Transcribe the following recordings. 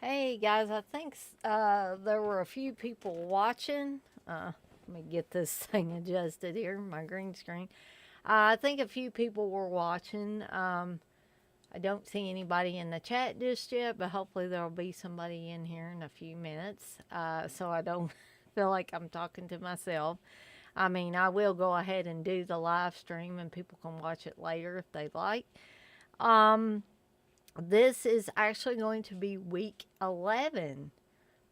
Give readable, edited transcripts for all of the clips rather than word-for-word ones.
Hey guys, I think there were a few people watching. Let me get this thing adjusted here, my green screen. I think a few people were watching. I don't see anybody in the chat just yet, but hopefully there'll be somebody in here in a few minutes so I don't feel like I'm talking to myself. I mean, I will go ahead and do the live stream and people can watch it later if they'd like. Um, this is actually going to be week 11,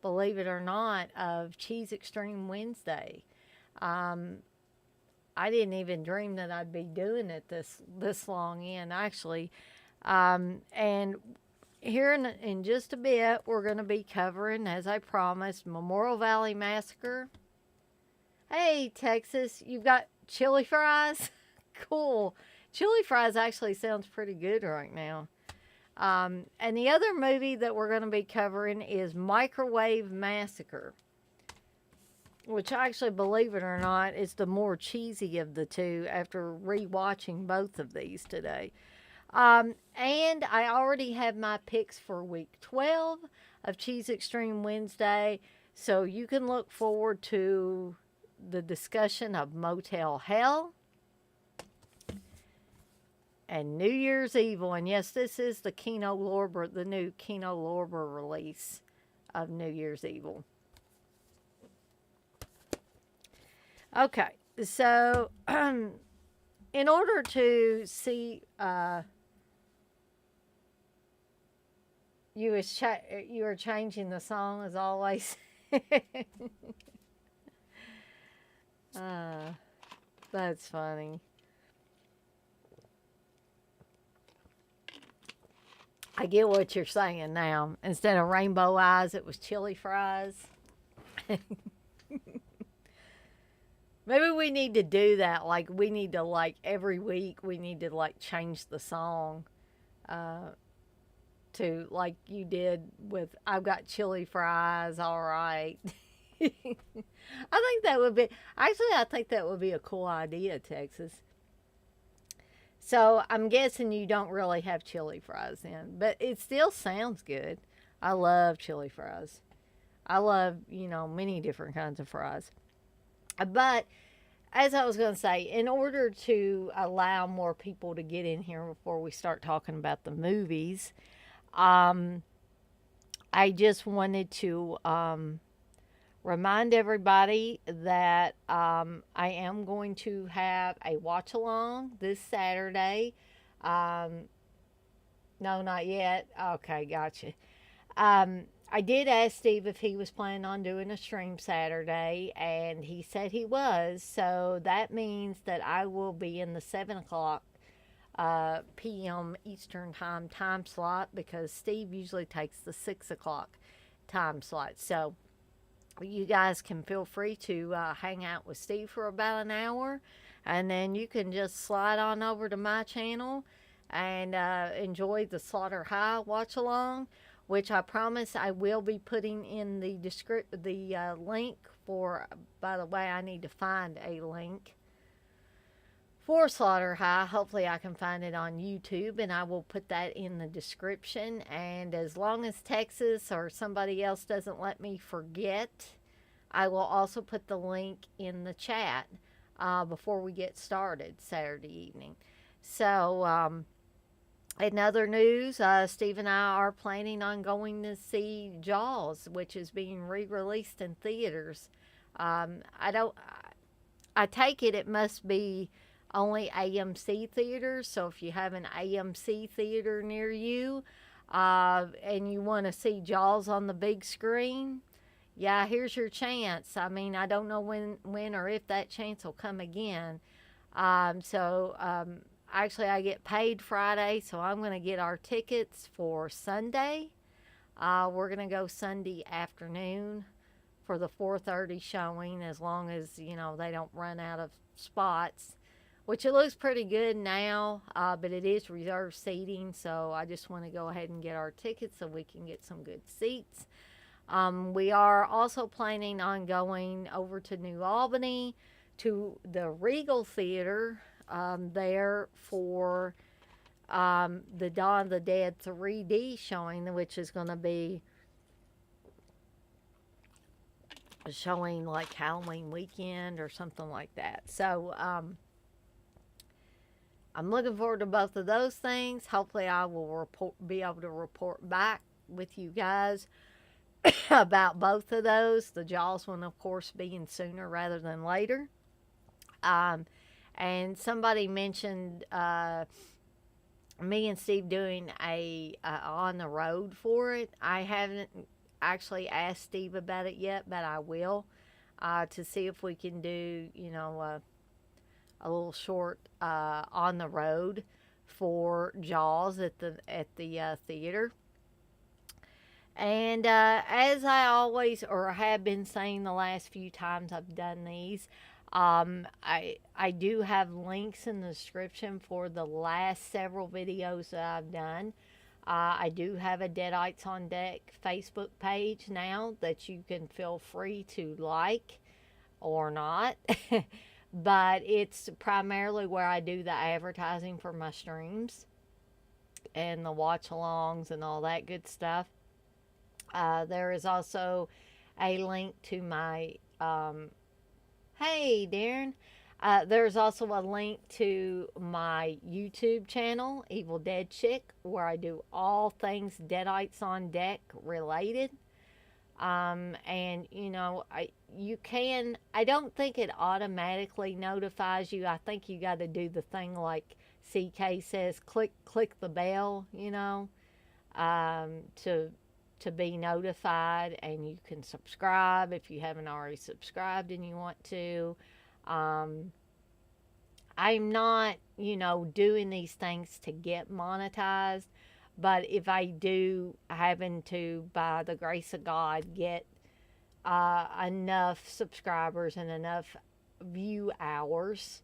believe it or not, of Cheese Extreme Wednesday. Um, I didn't even dream that I'd be doing it this long in, actually. And here in just a bit, we're going to be covering, as I promised, Memorial Valley Massacre. Hey, Texas, you've got chili fries? Cool. Chili fries actually sounds pretty good right now. And the other movie that we're going to be covering is Microwave Massacre, which actually, believe it or not, is the more cheesy of the two after rewatching both of these today. And I already have my picks for week 12 of Cheese Extreme Wednesday, so you can look forward to the discussion of Motel Hell and New Year's Evil. And yes, this is the the new Kino Lorber release of New Year's Evil. Okay, so in order to see, you are changing the song as always. uh, that's funny. I get what you're saying now. Instead of rainbow eyes, it was chili fries. Maybe we need to do that. Like we need to every week we need to change the song uh, to like you did with "I've got chili fries." All right. I think that would be actually. I think that would be a cool idea, Texas. So I'm guessing you don't really have chili fries then, but it still sounds good. I love chili fries. I love, many different kinds of fries. But as I was going to say, in order to allow more people to get in here before we start talking about the movies, um, I just wanted to remind everybody that I am going to have a watch along this Saturday. Um, no, not yet. Okay, gotcha. I did ask Steve if he was planning on doing a stream Saturday, and he said he was. So that means that I will be in the 7 o'clock p.m. Eastern time slot because Steve usually takes the 6 o'clock time slot. So you guys can feel free to hang out with Steve for about an hour, and then you can just slide on over to my channel and enjoy the Slaughter High watch along, which I promise I will be putting in the link for. By the way, I need to find a link for Slaughter High. Hopefully, I can find it on YouTube and I will put that in the description. And as long as Texas or somebody else doesn't let me forget, I will also put the link in the chat before we get started Saturday evening. So, in other news, Steve and I are planning on going to see Jaws, which is being re-released in theaters. I don't. I take it must be only AMC theaters. So if you have an AMC theater near you, and you want to see Jaws on the big screen, yeah, here's your chance. I mean, I don't know when or if that chance will come again. Actually, I get paid Friday, so I'm going to get our tickets for Sunday. We're going to go Sunday afternoon for the 4:30 showing, as long as they don't run out of spots. Which it looks pretty good now, but it is reserved seating, so I just want to go ahead and get our tickets so we can get some good seats. We are also planning on going over to New Albany to the Regal Theater there for the Dawn of the Dead 3D showing, which is going to be showing like Halloween weekend or something like that. So I'm looking forward to both of those things. Hopefully, I will be able to report back with you guys about both of those. The Jaws one, of course, being sooner rather than later. Um, and somebody mentioned me and Steve doing a on the road for it. I haven't actually asked Steve about it yet, but I will to see if we can do a little short on the road for Jaws at the theater. And as I always or have been saying the last few times I've done these, I do have links in the description for the last several videos that I've done. I do have a Deadites on Deck Facebook page now that you can feel free to like or not. But it's primarily where I do the advertising for my streams and the watch alongs and all that good stuff. There is also a link to my hey, Darren. There's also a link to my YouTube channel, Evil Dead Chick, where I do all things Deadites on Deck related. And I don't think it automatically notifies you. I think you got to do the thing like CK says, click the bell, to be notified, and you can subscribe if you haven't already subscribed and you want to. I'm not, doing these things to get monetized, but if I do happen to, by the grace of God, get enough subscribers and enough view hours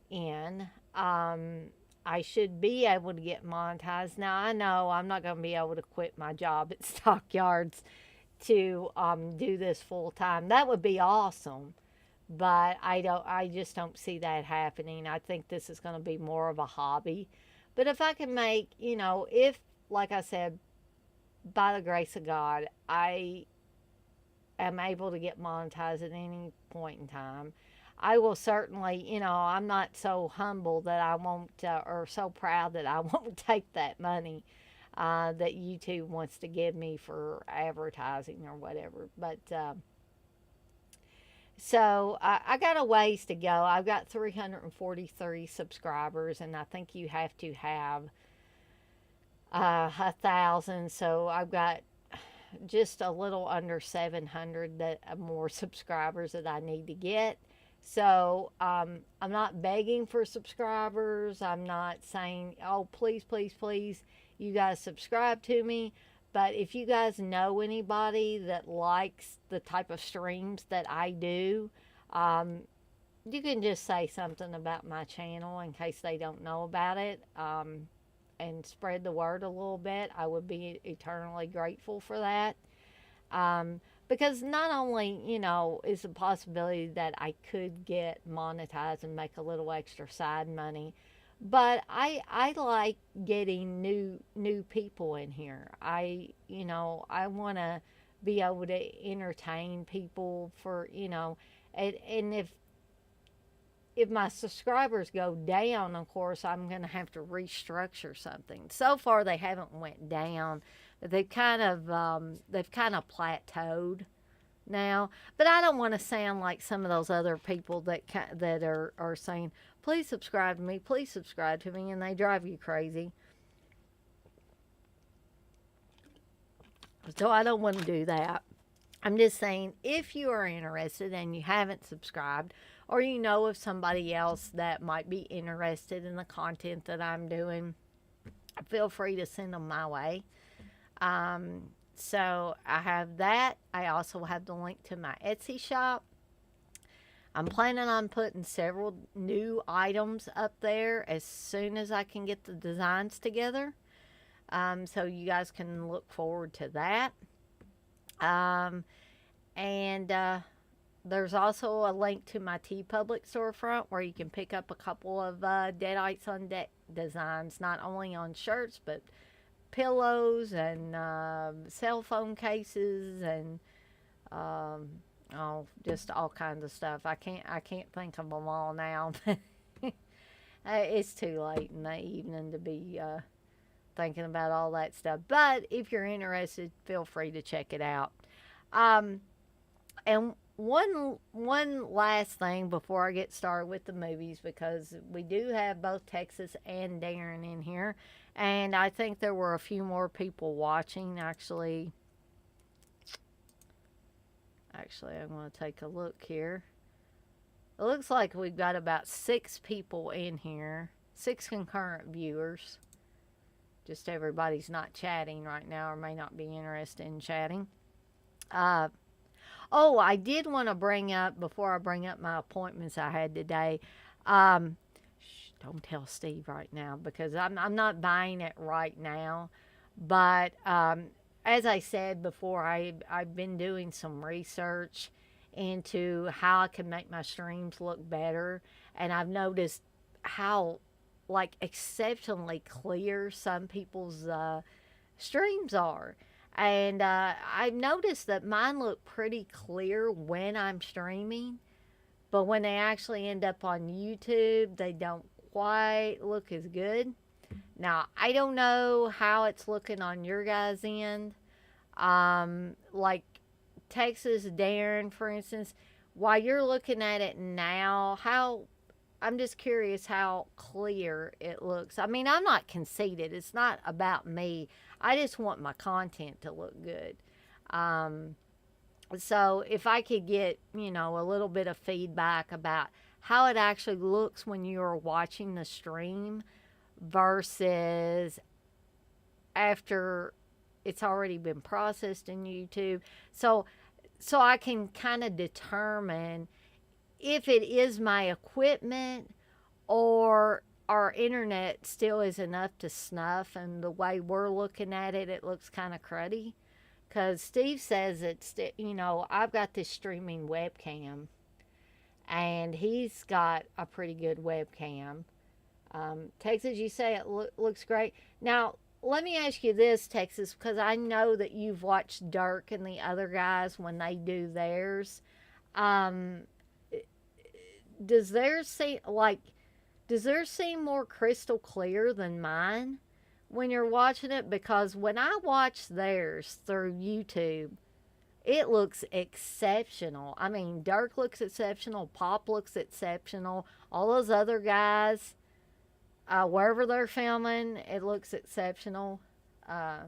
in, I should be able to get monetized. Now, I know I'm not going to be able to quit my job at Stockyards to do this full time. That would be awesome, but I just don't see that happening. I think this is going to be more of a hobby. But if I can make, if, like I said, by the grace of God, I am able to get monetized at any point in time, I will certainly, I'm not so humble that I won't, or so proud that I won't take that money that YouTube wants to give me for advertising or whatever. But so I got a ways to go. I've got 343 subscribers, and I think you have to have 1,000. So I've got just a little under 700 more subscribers that I need to get. So I'm not begging for subscribers. I'm not saying, oh, please, please, please, you guys subscribe to me. But if you guys know anybody that likes the type of streams that I do, you can just say something about my channel in case they don't know about it, and spread the word a little bit. I would be eternally grateful for that. Because not only, is a possibility that I could get monetized and make a little extra side money, but I like getting new people in here. I want to be able to entertain people for, and if my subscribers go down, of course, I'm going to have to restructure something. So far, they haven't went down. They've kind of plateaued now. But I don't want to sound like some of those other people that are saying, please subscribe to me, please subscribe to me, and they drive you crazy. So I don't want to do that. I'm just saying, if you are interested and you haven't subscribed, or you know of somebody else that might be interested in the content that I'm doing, feel free to send them my way. So I have that. I also have the link to my Etsy shop. I'm planning on putting several new items up there as soon as I can get the designs together. So you guys can look forward to that. And there's also a link to my TeePublic storefront where you can pick up a couple of Deadites on Deck designs, not only on shirts, but pillows and cell phone cases and Oh, just all kinds of stuff. I can't think of them all now. It's too late in the evening to be thinking about all that stuff. But if you're interested, feel free to check it out. Um, and one last thing before I get started with the movies, because we do have both Texas and Darren in here, and I think there were a few more people watching. Actually, I'm going to take a look here. It looks like we've got about 6 people in here, 6 concurrent viewers. Just everybody's not chatting right now or may not be interested in chatting. Uh, oh, I did want to bring up, before I bring up my appointments I had today, don't tell Steve right now because I'm not buying it right now. But as I said before, I've been doing some research into how I can make my streams look better. And I've noticed how, like, exceptionally clear some people's streams are. And I've noticed that mine look pretty clear when I'm streaming, but when they actually end up on YouTube, they don't quite look as good. Now, I don't know how it's looking on your guys' end. Like Texas Darren, for instance, while you're looking at it now, I'm just curious how clear it looks. I mean, I'm not conceited. It's not about me. I just want my content to look good. Um, so if I could get, a little bit of feedback about how it actually looks when you're watching the stream versus after it's already been processed in YouTube. So I can kind of determine if it is my equipment or our internet still is enough to snuff, and the way we're looking at it, it looks kind of cruddy. Because Steve says I've got this streaming webcam, and he's got a pretty good webcam. Texas, you say it looks great. Now, let me ask you this, Texas, because I know that you've watched Dirk and the other guys when they do theirs. Um, does theirs seem more crystal clear than mine when you're watching it? Because when I watch theirs through YouTube, it looks exceptional. I mean, Dirk looks exceptional, Pop looks exceptional, all those other guys, wherever they're filming, it looks exceptional. Uh,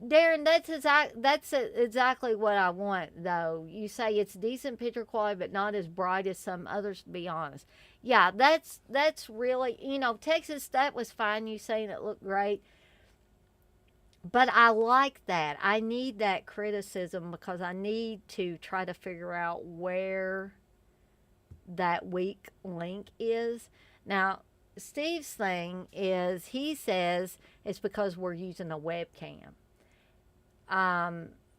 Darren, that's exactly what I want, though. You say it's decent picture quality, but not as bright as some others. To be honest, yeah, that's really, Texas. That was fine. You saying it looked great, but I like that. I need that criticism because I need to try to figure out where that weak link is. Now, Steve's thing is he says it's because we're using a webcam.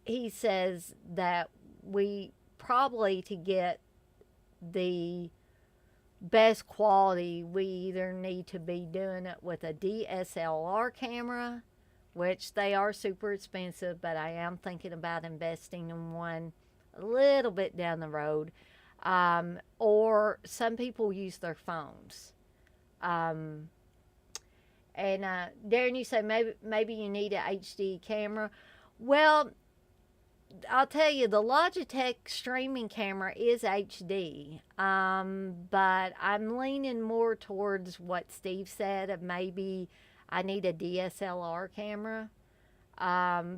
He says that we probably, to get the best quality, we either need to be doing it with a DSLR camera, which they are super expensive, but I am thinking about investing in one a little bit down the road. Or some people use their phones. Um, and Darren, you say maybe you need an HD camera. Well, I'll tell you, the Logitech streaming camera is HD, but I'm leaning more towards what Steve said of maybe I need a DSLR camera,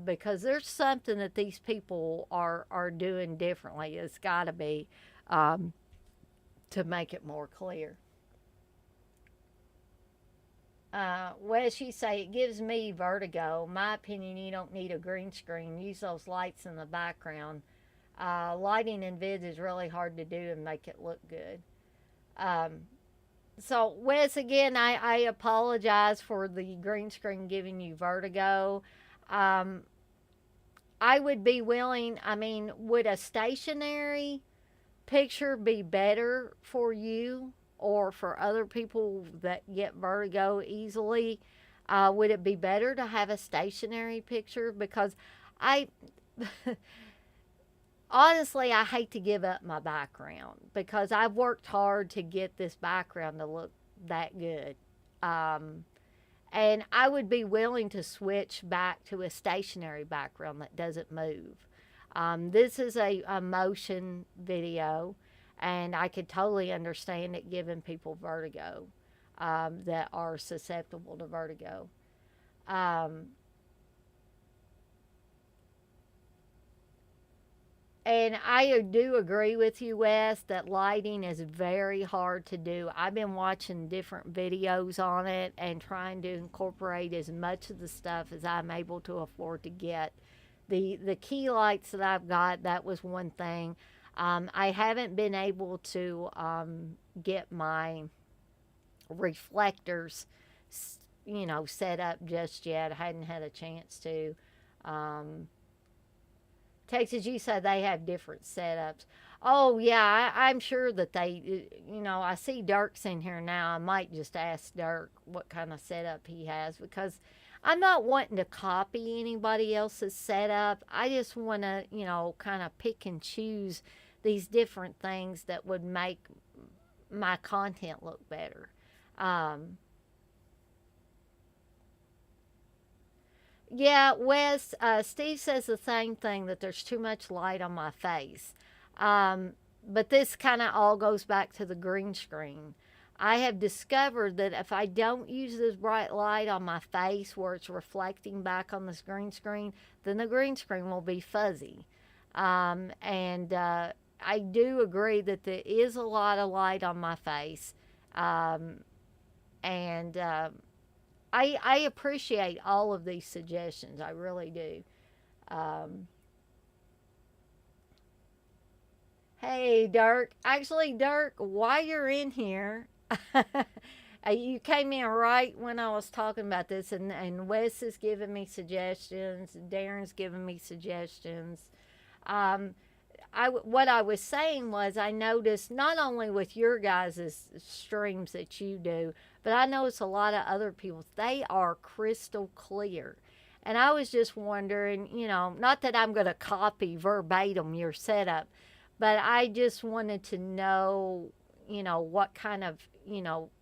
because there's something that these people are doing differently. It's got to be, to make it more clear. Wes, you say it gives me vertigo. My opinion, you don't need a green screen. Use those lights in the background. Lighting in vids is really hard to do and make it look good. Um, so, Wes, again, I apologize for the green screen giving you vertigo. Um, I would be willing, I mean, would a stationary picture be better for you or for other people that get vertigo easily? Would it be better to have a stationary picture? Because I honestly, I hate to give up my background because I've worked hard to get this background to look that good. Um, and I would be willing to switch back to a stationary background that doesn't move. This is a motion video, and I could totally understand it giving people vertigo, that are susceptible to vertigo. Um, And I do agree with you, Wes, that lighting is very hard to do. I've been watching different videos on it and trying to incorporate as much of the stuff as I'm able to afford to get. The key lights that I've got, that was one thing. I haven't been able to get my reflectors, set up just yet. I hadn't had a chance to. Um, Texas, you said they have different setups. Oh, yeah, I'm sure that I see Dirk's in here now. I might just ask Dirk what kind of setup he has because I'm not wanting to copy anybody else's setup. I just want to, kind of pick and choose these different things that would make my content look better. Um, Yeah, Wes, Steve says the same thing, that there's too much light on my face. Um, but this kind of all goes back to the green screen. I have discovered that if I don't use this bright light on my face where it's reflecting back on this green screen, then the green screen will be fuzzy. And I do agree that there is a lot of light on my face. Um, and I appreciate all of these suggestions. I really do. Um, hey, Dirk. Actually, Dirk, while you're in here, you came in right when I was talking about this, and Wes is giving me suggestions. Darren's giving me suggestions. Um, what I was saying was I noticed not only with your guys' streams that you do, but I noticed a lot of other people's. They are crystal clear. And I was just wondering, not that I'm going to copy verbatim your setup, but I just wanted to know, what kind of,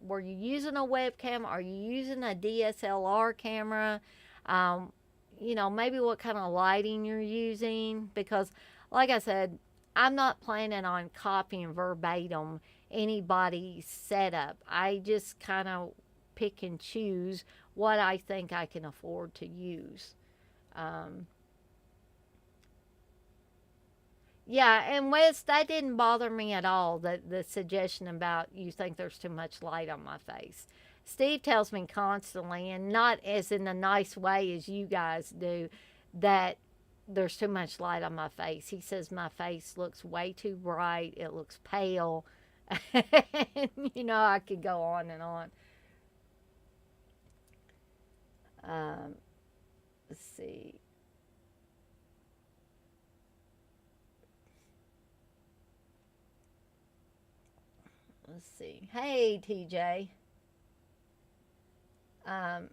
were you using a webcam? Are you using a DSLR camera? Um, maybe what kind of lighting you're using, because like I said, I'm not planning on copying verbatim anybody's setup. I just kind of pick and choose what I think I can afford to use. Um, yeah, and Wes, that didn't bother me at all. The suggestion about you think there's too much light on my face. Steve tells me constantly, and not as in a nice way as you guys do, that there's too much light on my face. He says my face looks way too bright. It looks pale. And, I could go on and on. Um, let's see. Let's see. Hey, TJ. Um,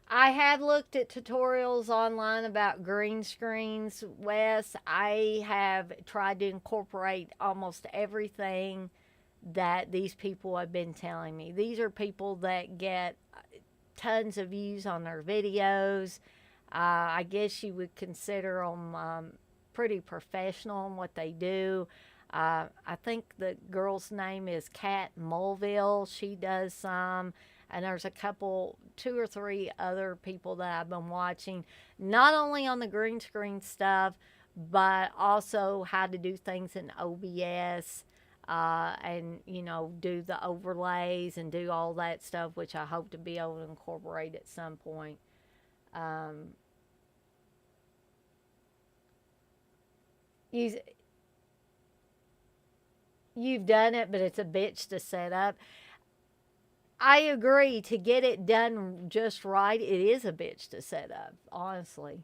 I have looked at tutorials online about green screens, Wes. I have tried to incorporate almost everything that these people have been telling me. These are people that get tons of views on their videos. I guess you would consider them pretty professional in what they do. I think the girl's name is Kat Mulville. She does some. And there's a couple, two or three other people that I've been watching, not only on the green screen stuff, but also how to do things in OBS, and, do the overlays and do all that stuff, which I hope to be able to incorporate at some point. Um, you, you've done it, but it's a bitch to set up. I agree. To get it done just right, it is a bitch to set up, honestly.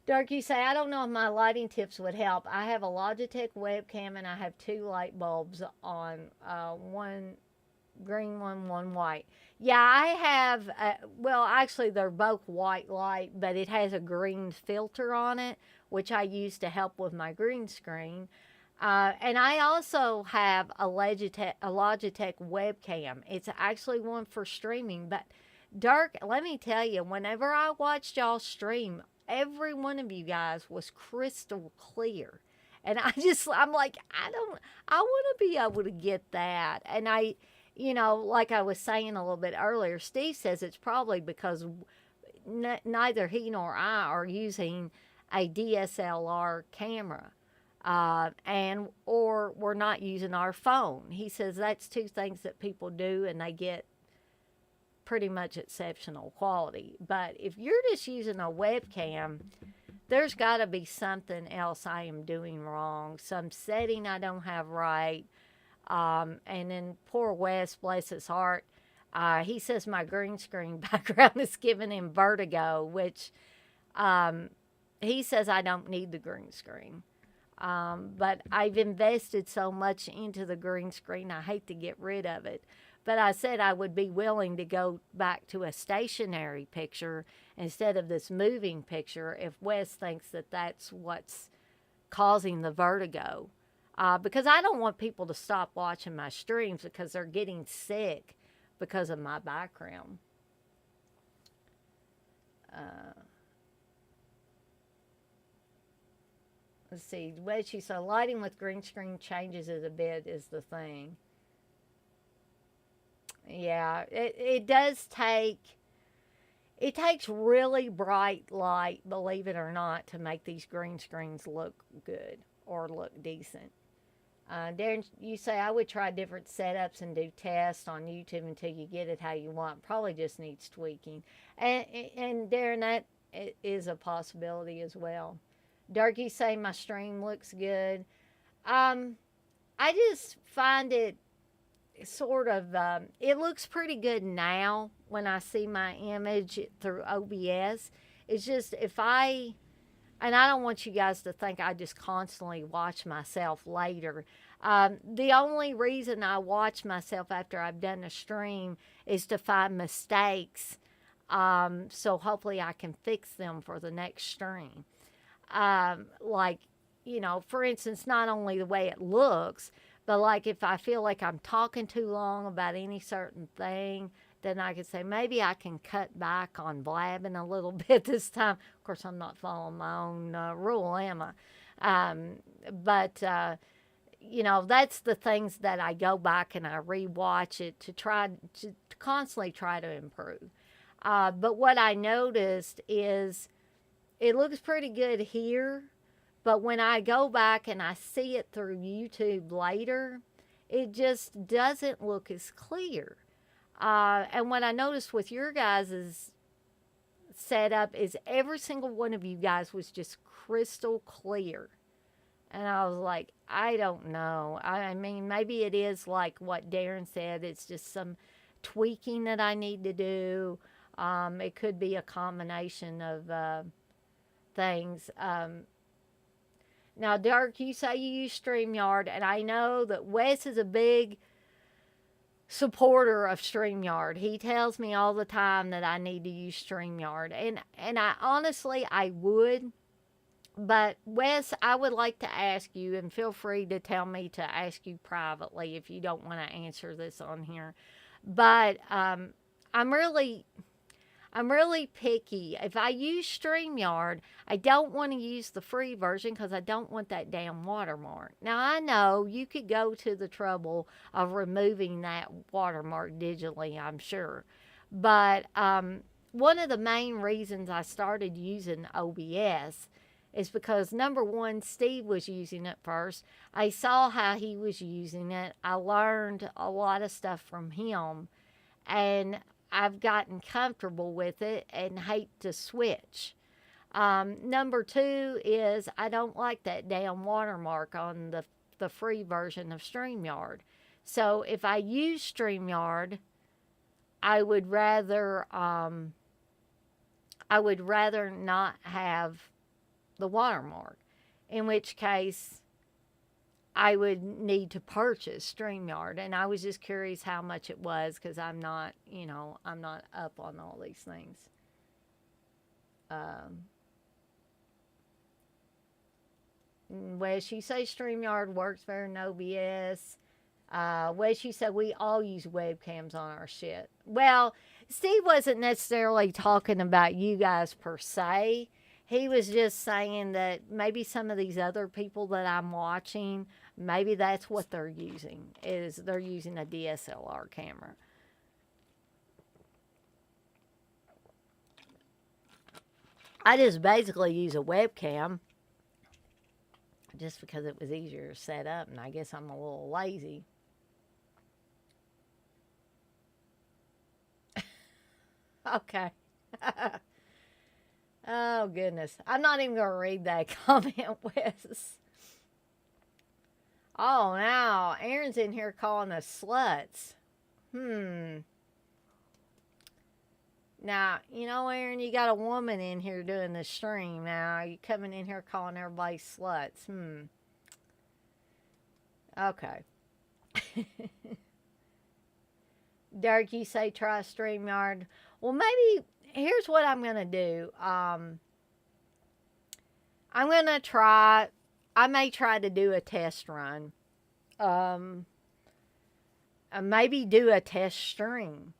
Dark, you say, I don't know if my lighting tips would help. I have a Logitech webcam and I have two light bulbs on. One green one white. Yeah, I have. Well, actually, they're both white light, but it has a green filter on it, which I use to help with my green screen. And I also have a Logitech webcam. It's actually one for streaming. But Dirk, let me tell you, whenever I watched y'all stream, every one of you guys was crystal clear. And I'm like, I want to be able to get that. And like I was saying a little bit earlier, Steve says it's probably because neither he nor I are using a DSLR camera, and or we're not using our phone. He says that's two things that people do, and they get pretty much exceptional quality. But if you're just using a webcam, there's got to be something else I am doing wrong, some setting I don't have right. And then poor Wes, bless his heart, he says my green screen background is giving him vertigo, which he says I don't need the green screen. But I've invested so much into the green screen, I hate to get rid of it. But I said I would be willing to go back to a stationary picture instead of this moving picture if Wes thinks that that's what's causing the vertigo. Because I don't want people to stop watching my streams because they're getting sick because of my background. Let's see. Well, she said lighting with green screen changes it a bit is the thing. Yeah, it does take. It takes really bright light, believe it or not, to make these green screens look good or look decent. Darren, you say I would try different setups and do tests on YouTube until you get it how you want. Probably just needs tweaking. And Darren, that is a possibility as well. Dirk, you say my stream looks good. I just find it sort of, it looks pretty good now when I see my image through OBS. It's just and I don't want you guys to think I just constantly watch myself later. The only reason I watch myself after I've done a stream is to find mistakes. So hopefully I can fix them for the next stream. Like, for instance, not only the way it looks, but like if I feel like I'm talking too long about any certain thing, then I could say maybe I can cut back on blabbing a little bit this time. Of course, I'm not following my own rule, am I? But that's the things that I go back and I rewatch it to constantly try to improve. But what I noticed is it looks pretty good here, but when I go back and I see it through YouTube later, it just doesn't look as clear. And what I noticed with your guys' setup is every single one of you guys was just crystal clear. And I was like, I don't know. I mean, maybe it is like what Darren said. It's just some tweaking that I need to do. It could be a combination of things. Now, Dirk, you say you use StreamYard, and I know that Wes is a big supporter of StreamYard. He tells me all the time that I need to use StreamYard, and I honestly, I would. But Wes, I would like to ask you, and feel free to tell me to ask you privately if you don't want to answer this on here. But I'm really picky. If I use StreamYard, I don't want to use the free version because I don't want that damn watermark. Now, I know you could go to the trouble of removing that watermark digitally, I'm sure. But one of the main reasons I started using OBS is because, number one, Steve was using it first. I saw how he was using it. I learned a lot of stuff from him. And I've gotten comfortable with it and hate to switch. Number two is I don't like that damn watermark on the free version of StreamYard. So if I use StreamYard, I would rather not have the watermark. In which case, I would need to purchase StreamYard. And I was just curious how much it was because I'm not, I'm not up on all these things. Um, well, she says StreamYard works better than OBS. Well, she said we all use webcams on our shit. Well, Steve wasn't necessarily talking about you guys per se. He was just saying that maybe some of these other people that I'm watching, maybe that's what they're using, is they're using a DSLR camera. I just basically use a webcam just because it was easier to set up, and I guess I'm a little lazy. Okay. Oh, goodness. I'm not even going to read that comment, Wes. Oh, now Aaron's in here calling us sluts. Hmm. Now, Aaron, you got a woman in here doing the stream. Now, you coming in here calling everybody sluts. Okay. Derek, you say try StreamYard. Well, maybe here's what I'm going to do. I'm going to try, I may try to do a test run. Maybe do a test stream.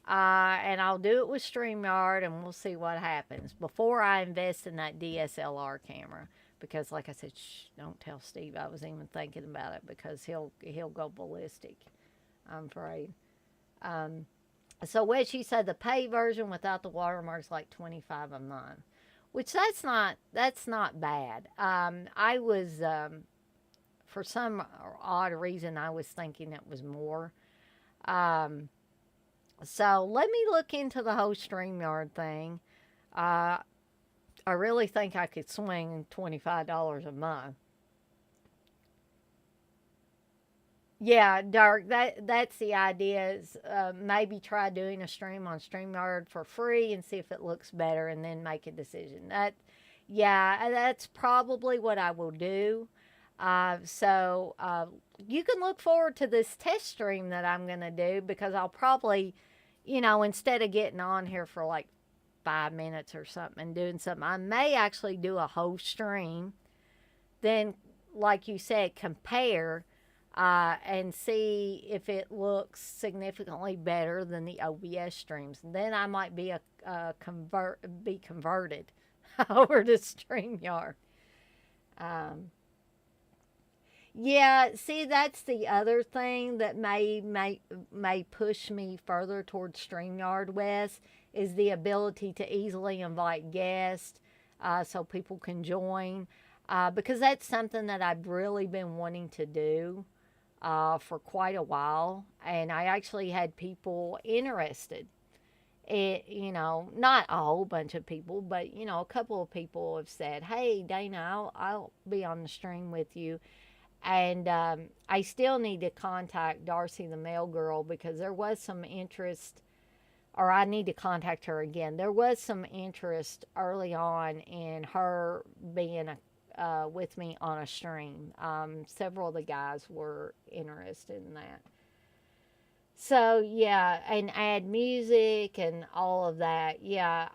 And I'll do it with StreamYard and we'll see what happens before I invest in that DSLR camera. Because, like I said, don't tell Steve I was even thinking about it because he'll go ballistic, I'm afraid. So what she said, the pay version without the watermarks like $25 a month, which that's not bad. I was for some odd reason I was thinking it was more. So let me look into the whole StreamYard thing. I really think I could swing $25 a month. Yeah, Dark. That's the idea. Is maybe try doing a stream on StreamYard for free and see if it looks better, and then make a decision. Yeah, that's probably what I will do. So you can look forward to this test stream that I'm gonna do because I'll probably, instead of getting on here for like 5 minutes or something and doing something, I may actually do a whole stream. Then, like you said, compare and see if it looks significantly better than the OBS streams. And then I might be be converted over to StreamYard. Um, yeah, see, that's the other thing that may push me further towards StreamYard, Wes, is the ability to easily invite guests so people can join. Because that's something that I've really been wanting to do for quite a while, and I actually had people interested. Not a whole bunch of people, but a couple of people have said, "Hey, Dana, I'll be on the stream with you." And I still need to contact Darcy, the mail girl, because there was some interest, or I need to contact her again. There was some interest early on in her being with me on a stream. Several of the guys were interested in that. So yeah, and add music and all of that. Yeah,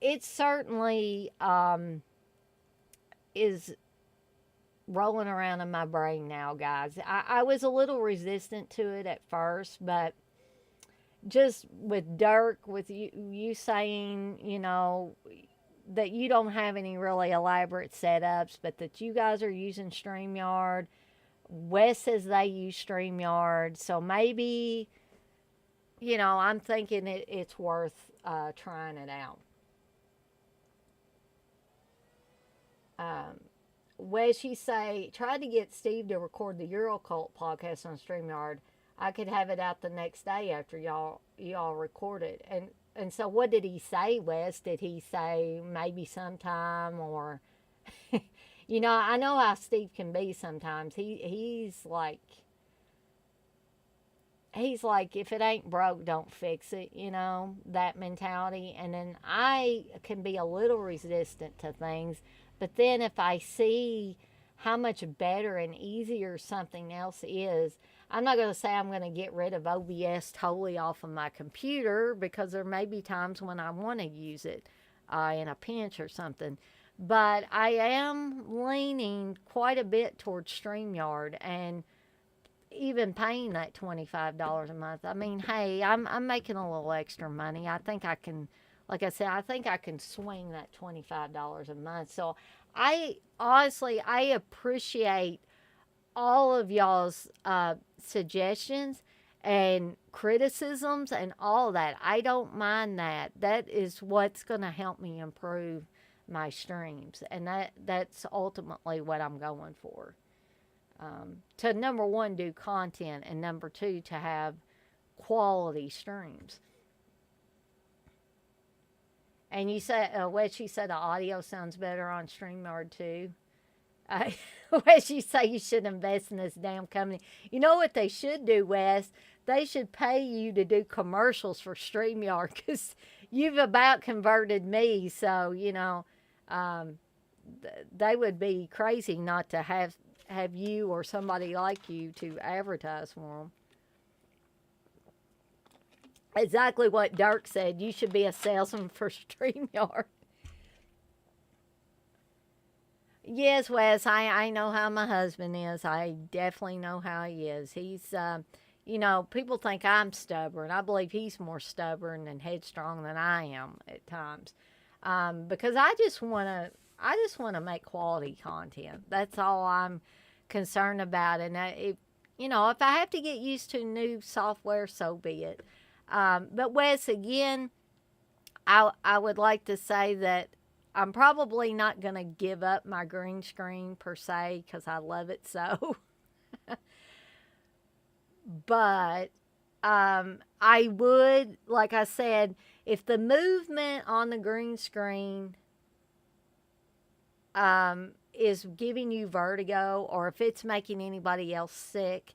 it certainly is rolling around in my brain now, guys. I was a little resistant to it at first, but just with Dirk, with you saying, that you don't have any really elaborate setups, but that you guys are using StreamYard. Wes says they use StreamYard, so maybe, I'm thinking it's worth trying it out. Wes, you say, tried to get Steve to record the Eurocult podcast on StreamYard. I could have it out the next day after y'all record it. And so what did he say, Wes? Did he say maybe sometime or I know how Steve can be sometimes. He's like if it ain't broke, don't fix it, that mentality. And then I can be a little resistant to things, but then if I see how much better and easier something else is. I'm not going to say I'm going to get rid of OBS totally off of my computer, because there may be times when I want to use it in a pinch or something. But I am leaning quite a bit towards StreamYard, and even paying that $25 a month. I mean, hey, I'm making a little extra money. I think I can, like I said, I think I can swing that $25 a month. So I honestly, I appreciate all of y'all's suggestions and criticisms and all that. I don't mind that. That is what's going to help me improve my streams, and that's ultimately what I'm going for. To number one, do content, and number two, to have quality streams. And you said, Wes, you said the audio sounds better on StreamYard too. Wes, you say you should invest in this damn company. You know what they should do, Wes? They should pay you to do commercials for StreamYard, because you've about converted me. So, they would be crazy not to have you or somebody like you to advertise for them. Exactly what Dirk said. You should be a salesman for StreamYard. Yes, Wes, I know how my husband is. I definitely know how he is. He's, people think I'm stubborn. I believe he's more stubborn and headstrong than I am at times, because I just want to make quality content. That's all I'm concerned about. And if I have to get used to new software, so be it. But Wes, again, I would like to say that I'm probably not going to give up my green screen per se, because I love it so. But I would, like I said, if the movement on the green screen is giving you vertigo, or if it's making anybody else sick,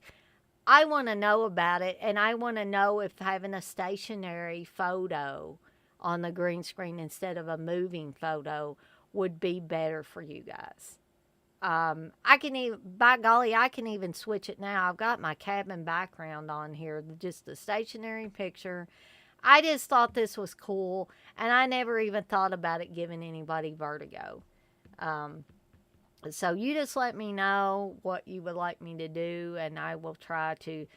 I want to know about it, and I want to know if having a stationary photo on the green screen instead of a moving photo would be better for you guys. I can even, by golly, I can even switch it now. I've got my cabin background on here, just the stationary picture. I just thought this was cool, and I never even thought about it giving anybody vertigo. So you just let me know what you would like me to do, and I will try to.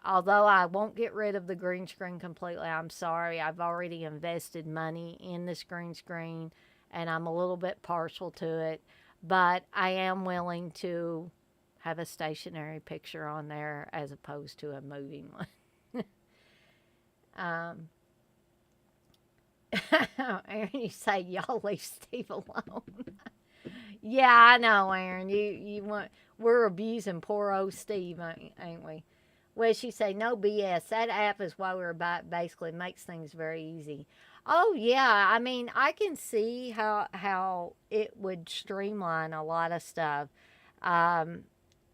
Although I won't get rid of the green screen completely, I'm sorry. I've already invested money in this green screen, and I'm a little bit partial to it. But I am willing to have a stationary picture on there as opposed to a moving one. Aaron, you say y'all leave Steve alone. Yeah, I know, Aaron. You want, we're abusing poor old Steve, ain't we? Well, she say no BS. That app is why we're about, basically makes things very easy. Oh yeah, I mean I can see how it would streamline a lot of stuff. Um,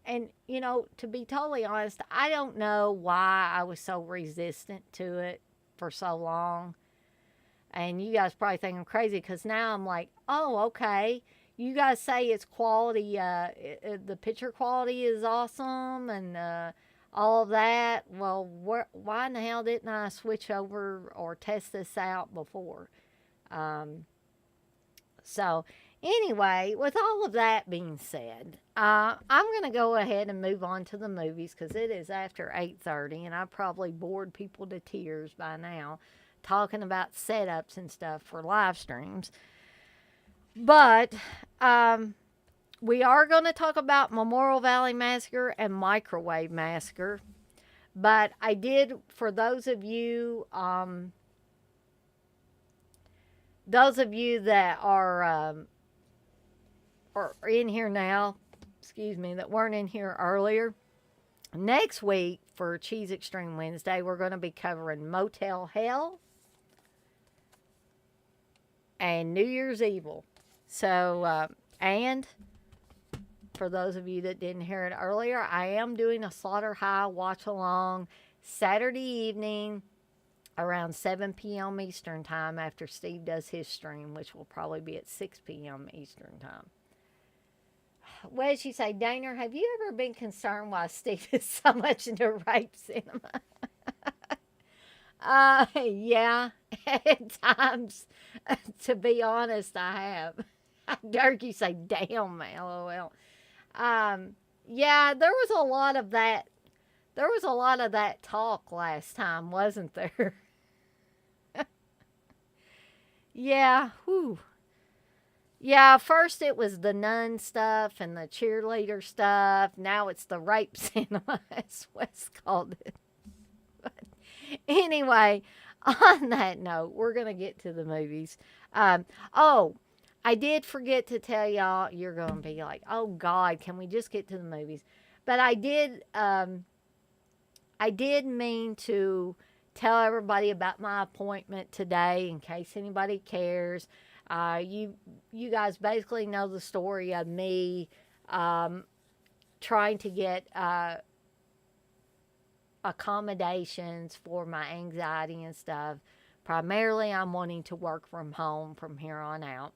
and to be totally honest, I don't know why I was so resistant to it for so long. And you guys probably think I'm crazy, because now I'm like, oh, okay. You guys say it's quality, the picture quality is awesome, and all of that. Well, why in the hell didn't I switch over or test this out before? So, anyway, with all of that being said, I'm going to go ahead and move on to the movies, because it is after 8:30, and I've probably bored people to tears by now talking about setups and stuff for live streams. But we are going to talk about Memorial Valley Massacre and Microwave Massacre. But I did, for those of you that are in here now, that weren't in here earlier, next week for Cheese Extreme Wednesday, we're going to be covering Motel Hell and New Year's Evil. So, and for those of you that didn't hear it earlier, I am doing a Slaughter High watch along Saturday evening around 7 p.m. Eastern Time after Steve does his stream, which will probably be at 6 p.m. Eastern Time. What did she say? Dana, have you ever been concerned why Steve is so much into rape cinema? Yeah, at times, to be honest, I have. I heard you say, damn, lol. Um, yeah, there was a lot of that. There was a lot of that talk last time, wasn't there? Yeah, whew. Yeah, first it was the nun stuff and the cheerleader stuff. Now it's the rape cinema, as Wes called it. But anyway, on that note, we're going to get to the movies. Oh, I did forget to tell y'all, you're going to be like, oh God, can we just get to the movies? But I did mean to tell everybody about my appointment today in case anybody cares. You guys basically know the story of me um, trying to get accommodations for my anxiety and stuff. Primarily, I'm wanting to work from home from here on out.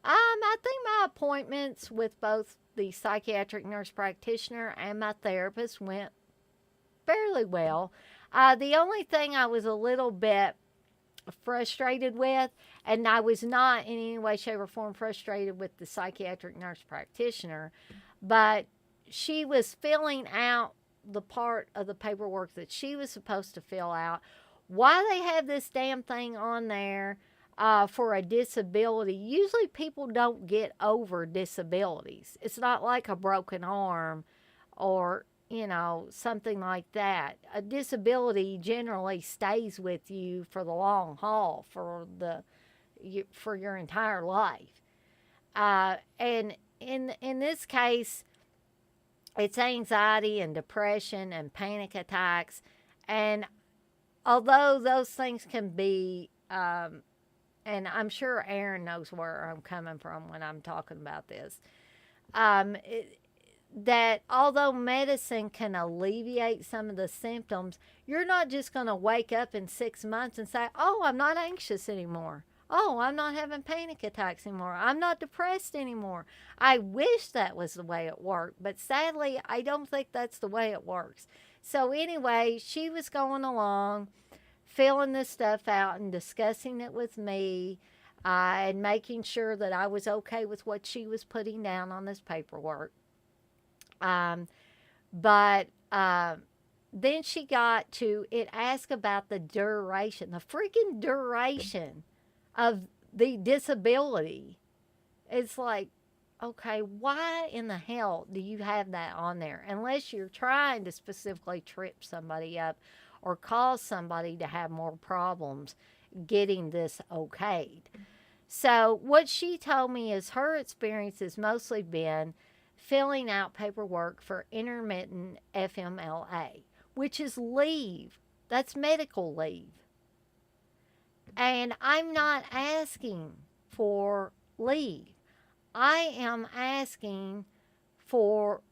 I think my appointments with both the psychiatric nurse practitioner and my therapist went fairly well. The only thing I was a little bit frustrated with, and I was not in any way, shape, or form frustrated with the psychiatric nurse practitioner, but she was filling out the part of the paperwork that she was supposed to fill out. Why they have this damn thing on there for a disability? Usually people don't get over disabilities. It's not like a broken arm or something like that. A disability generally stays with you for the long haul, for your entire life. And in this case, it's anxiety and depression and panic attacks. And although those things can be, and I'm sure Aaron knows where I'm coming from when I'm talking about this, it, that although medicine can alleviate some of the symptoms, you're not just going to wake up in 6 months and say, oh, I'm not anxious anymore. Oh, I'm not having panic attacks anymore. I'm not depressed anymore. I wish that was the way it worked, but sadly, I don't think that's the way it works. So, anyway, she was going along, filling this stuff out and discussing it with me, and making sure that I was okay with what she was putting down on this paperwork. Um, but then she got to it, asked about the duration, the freaking duration of the disability. It's like, okay, why in the hell do you have that on there? Unless you're trying to specifically trip somebody up or cause somebody to have more problems getting this okayed. So, what she told me is her experience has mostly been filling out paperwork for intermittent FMLA, which is leave. That's medical leave. And I'm not asking for leave. I am asking for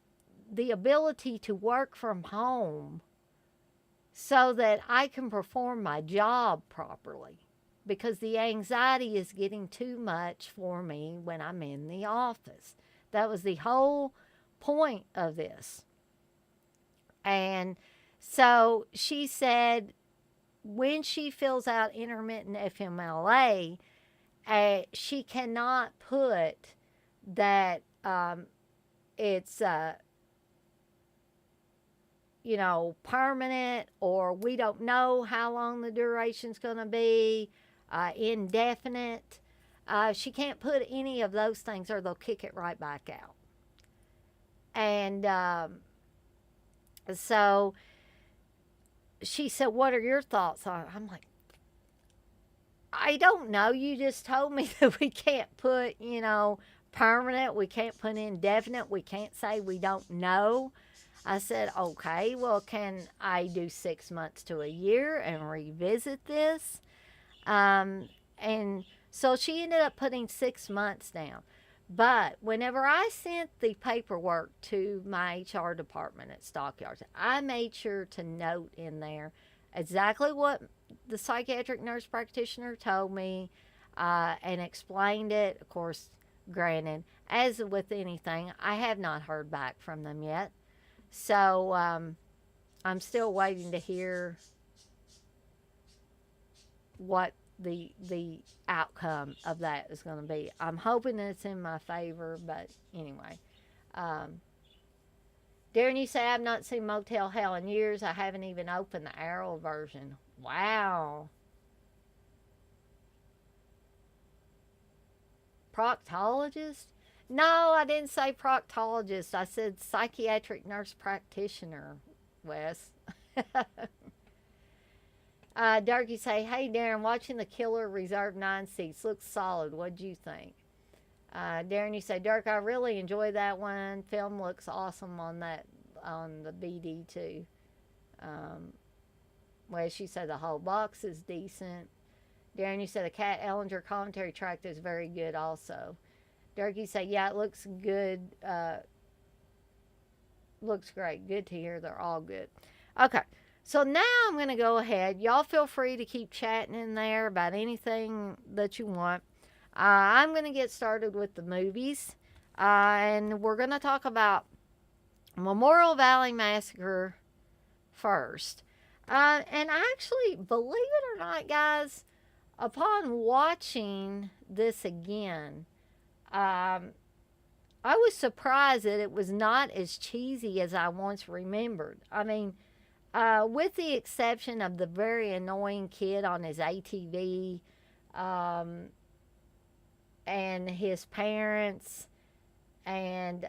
the ability to work from home so that I can perform my job properly, because the anxiety is getting too much for me when I'm in the office. That was the whole point of this. And so she said when she fills out intermittent FMLA, she cannot put that it's, permanent, or we don't know how long the duration's going to be, indefinite. She can't put any of those things or they'll kick it right back out. And so she said, what are your thoughts on it? I'm like, I don't know. You just told me that we can't put, permanent. We can't put indefinite. We can't say we don't know. I said, okay, well, can I do 6 months to a year and revisit this? And so she ended up putting 6 months down. But whenever I sent the paperwork to my HR department at Stockyards, I made sure to note in there exactly what the psychiatric nurse practitioner told me, and explained it. Of course, granted, as with anything, I have not heard back from them yet. So I'm still waiting to hear what the outcome of that is going to be. I'm hoping it's in my favor, but anyway. Um, Darren, you say I've not seen Motel Hell in years. I haven't even opened the Arrow version. Wow. Proctologist? No, I didn't say proctologist. I said psychiatric nurse practitioner, Wes. Darky say, hey Darren, watching The Killer Reserve 9 seats. Looks solid. What'd you think? Darren, you say, Dirk, I really enjoy that one. Film looks awesome on the BD too. Well, she said the whole box is decent. Darren, you said the Cat Ellinger commentary track is very good also. Dirk, you say, yeah, it looks good. Looks great. Good to hear. They're all good. Okay. So now I'm going to go ahead. Y'all feel free to keep chatting in there about anything that you want. I'm going to get started with the movies. And we're going to talk about Memorial Valley Massacre first. And actually, believe it or not, guys, upon watching this again, I was surprised that it was not as cheesy as I once remembered. I mean, with the exception of the very annoying kid on his ATV, and his parents, and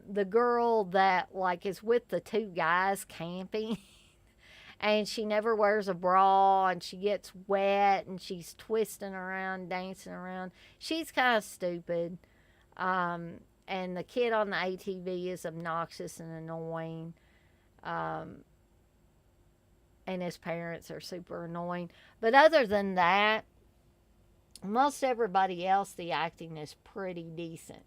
the girl that like is with the two guys camping, and she never wears a bra, and she gets wet, and she's twisting around, dancing around. She's kind of stupid. And the kid on the ATV is obnoxious and annoying. And his parents are super annoying. But other than that, most everybody else, the acting is pretty decent.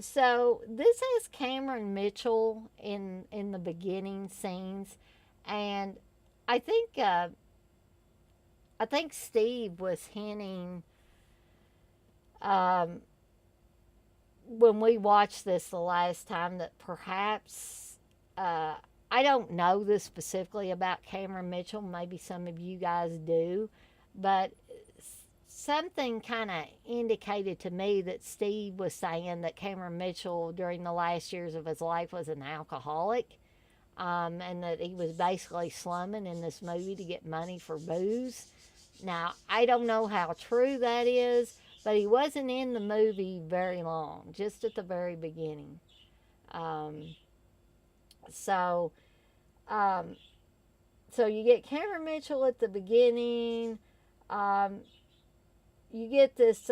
So this has Cameron Mitchell in the beginning scenes, and I think Steve was hinting when we watched this the last time that perhaps I don't know this specifically about Cameron Mitchell. Maybe some of you guys do, but something kind of indicated to me that Steve was saying that Cameron Mitchell during the last years of his life was an alcoholic, and that he was basically slumming in this movie to get money for booze. Now, I don't know how true that is, but he wasn't in the movie very long, just at the very beginning. So, so you get Cameron Mitchell at the beginning. You get this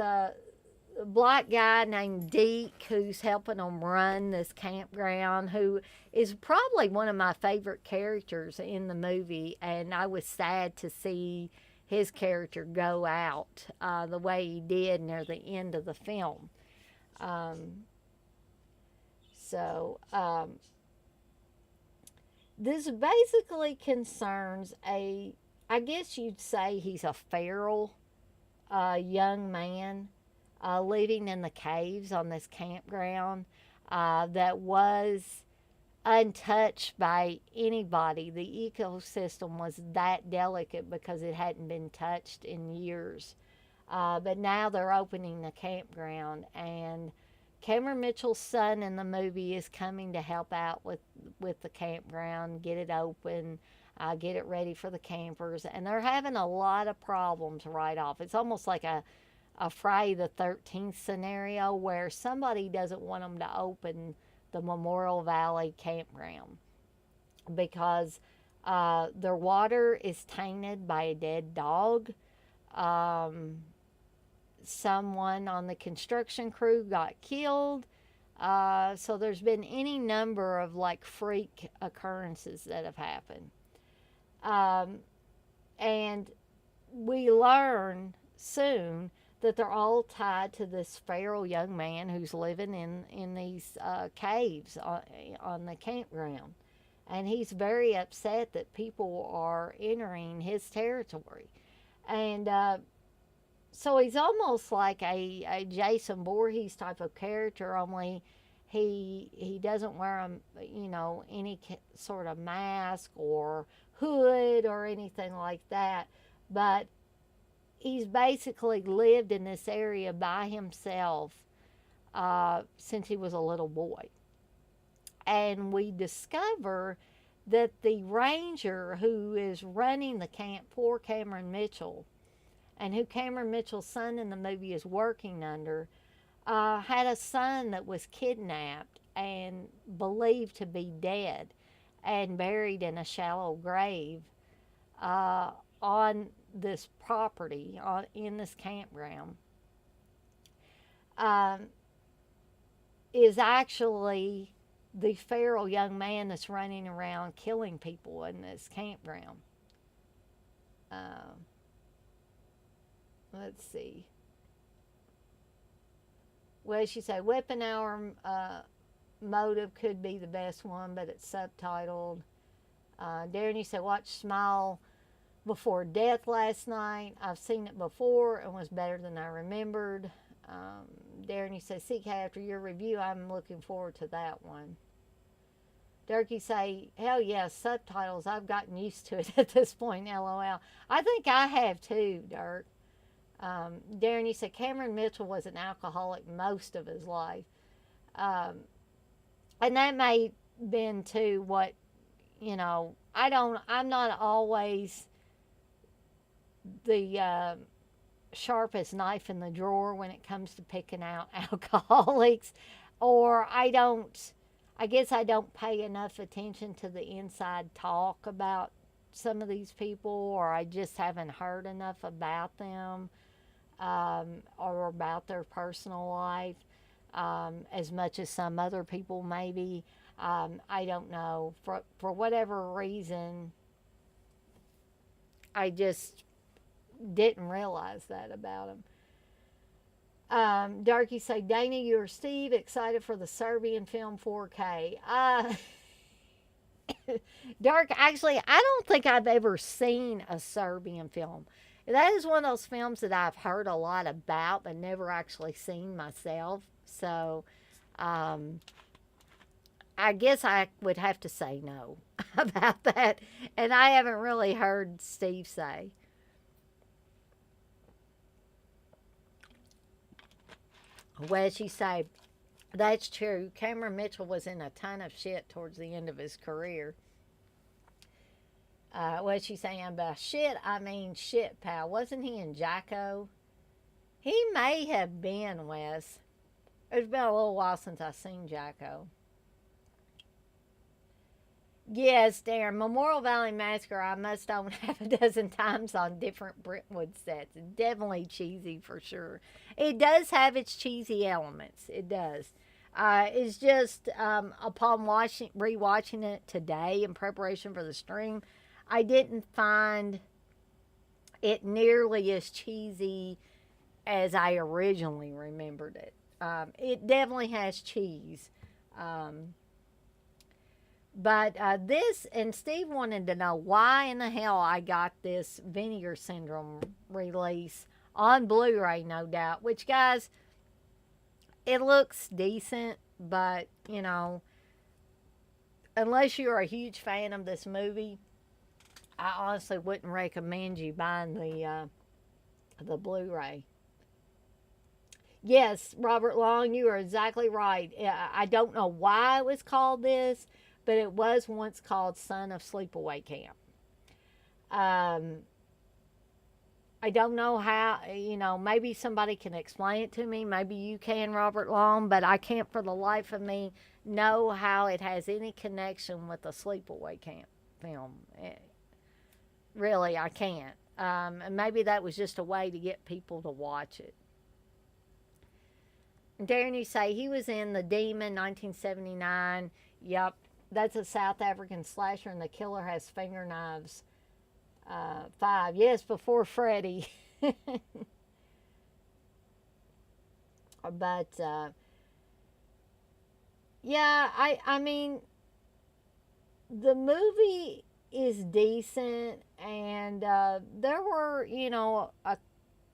black guy named Deke who's helping them run this campground, who is probably one of my favorite characters in the movie, and I was sad to see his character go out the way he did near the end of the film. This basically concerns I guess you'd say he's a feral young man living in the caves on this campground that was untouched by anybody. The ecosystem was that delicate because it hadn't been touched in years. But now they're opening the campground, and Cameron Mitchell's son in the movie is coming to help out with the campground, get it open, get it ready for the campers, and they're having a lot of problems right off. It's almost like a Friday the 13th scenario where somebody doesn't want them to open the Memorial Valley campground because their water is tainted by a dead dog. Someone on the construction crew got killed. So there's been any number of like freak occurrences that have happened. And we learn soon that they're all tied to this feral young man who's living in these caves on the campground. And he's very upset that people are entering his territory. And So he's almost like a Jason Voorhees type of character, only he doesn't wear any sort of mask or hood or anything like that. But he's basically lived in this area by himself since he was a little boy. And we discover that the ranger who is running the camp, poor Cameron Mitchell, and who Cameron Mitchell's son in the movie is working under, had a son that was kidnapped and believed to be dead and buried in a shallow grave on this property, in this campground. Um, is actually the feral young man that's running around killing people in this campground. Uh, let's see. Well, she said weapon hour motive could be the best one, but it's subtitled. Darren, you said watch Smile Before Death last night. I've seen it before and was better than I remembered. Darren, you say CK, after your review, I'm looking forward to that one. Dirk, you say, hell yeah, subtitles. I've gotten used to it at this point, LOL. I think I have too, Dirk. Darren, you said Cameron Mitchell was an alcoholic most of his life. And that may have been too what, I'm not always the sharpest knife in the drawer when it comes to picking out alcoholics, or I guess I don't pay enough attention to the inside talk about some of these people, or I just haven't heard enough about them, or about their personal life, as much as some other people maybe. I don't know. For whatever reason, I just didn't realize that about him. Darky say, Dana, you or Steve excited for the Serbian film 4K? Dark, actually, I don't think I've ever seen a Serbian film. That is one of those films that I've heard a lot about, but never actually seen myself. So, I guess I would have to say no about that. And I haven't really heard Steve say. Well, she say, that's true. Cameron Mitchell was in a ton of shit towards the end of his career. What she saying about shit? I mean shit, pal. Wasn't he in Jacko? He may have been, Wes. It's been a little while since I've seen Jacko. Yes, Darren. Memorial Valley Massacre, I must own half a dozen times on different Brentwood sets. Definitely cheesy for sure. It does have its cheesy elements. It does. It's just upon rewatching it today in preparation for the stream, I didn't find it nearly as cheesy as I originally remembered it. It definitely has cheese. But this, and Steve wanted to know why in the hell I got this Vinegar Syndrome release on Blu-ray, no doubt. Which, guys, it looks decent, but, unless you're a huge fan of this movie, I honestly wouldn't recommend you buying the Blu-ray. Yes, Robert Long, you are exactly right. I don't know why it was called this, but it was once called Son of Sleepaway Camp. I don't know how, maybe somebody can explain it to me. Maybe you can, Robert Long, but I can't for the life of me know how it has any connection with the Sleepaway Camp film. Really, I can't. And maybe that was just a way to get people to watch it. Darren, you say he was in The Demon, 1979. Yep, that's a South African slasher, and the killer has finger knives. 5. Yes, before Freddy. But, yeah, I mean, the movie is decent, and there were, a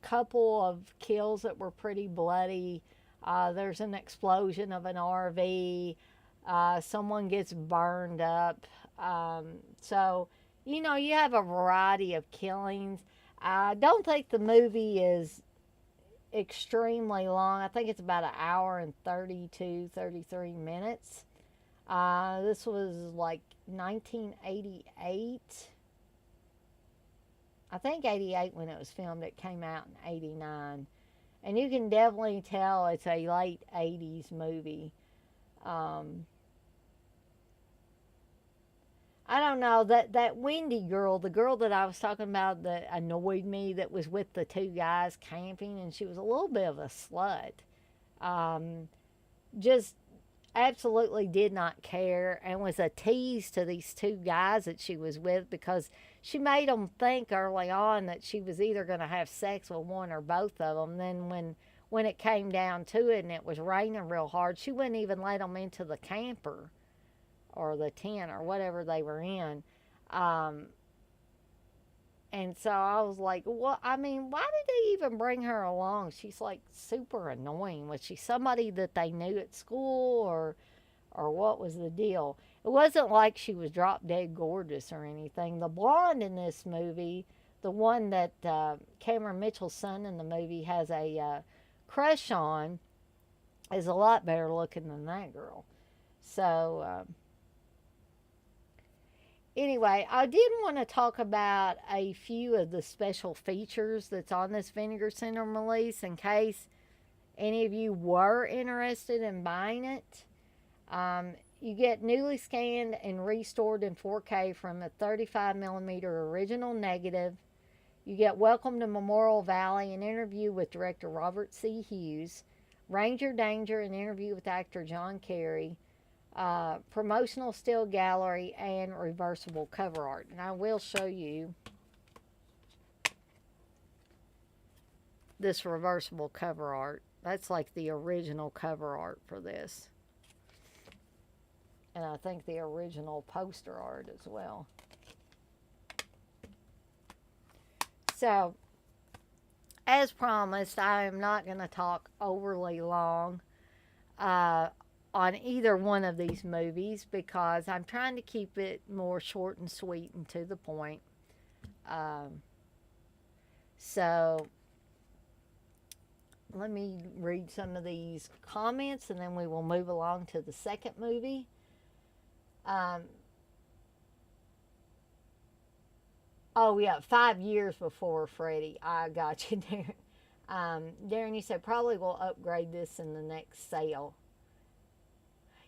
couple of kills that were pretty bloody. There's an explosion of an RV. Someone gets burned up. So, you have a variety of killings. I don't think the movie is extremely long. I think it's about an hour and 32, 33 minutes. This was like 1988. I think 88 when it was filmed. It came out in 89. And you can definitely tell it's a late 80s movie. I don't know, that Wendy girl, the girl that I was talking about that annoyed me, that was with the two guys camping, and she was a little bit of a slut. Just absolutely did not care, and was a tease to these two guys that she was with, because she made them think early on that she was either going to have sex with one or both of them. Then when it came down to it and it was raining real hard, she wouldn't even let them into the camper or the tent or whatever they were in. And so I was like, well, I mean, why did they even bring her along? She's like super annoying. Was she somebody that they knew at school, or what was the deal? It wasn't like she was drop dead gorgeous or anything. The blonde in this movie, the one that Cameron Mitchell's son in the movie has a crush on, is a lot better looking than that girl. So, anyway, I did want to talk about a few of the special features that's on this Vinegar Syndrome release in case any of you were interested in buying it. You get newly scanned and restored in 4K from a 35mm original negative. You get Welcome to Memorial Valley, an interview with director Robert C. Hughes. Ranger Danger, an interview with actor John Kerry. Promotional still gallery, and reversible cover art. And I will show you this reversible cover art. That's like the original cover art for this. And I think the original poster art as well. So, as promised, I am not going to talk overly long on either one of these movies, because I'm trying to keep it more short and sweet and to the point. So let me read some of these comments, and then we will move along to the second movie. Oh yeah, 5 years before Freddy. I got you there. Darren, you said probably will upgrade this in the next sale.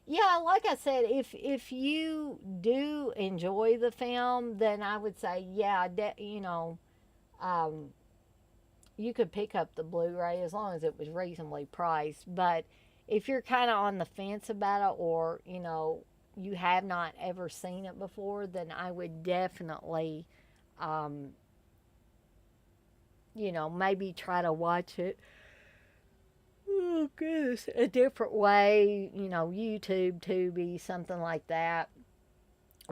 Yeah, like I said, if you do enjoy the film, then I would say, yeah, you could pick up the Blu-ray as long as it was reasonably priced. But if you're kind of on the fence about it, or you have not ever seen it before, then I would definitely, maybe try to watch it. Oh goodness, a different way, YouTube, Tubi, something like that,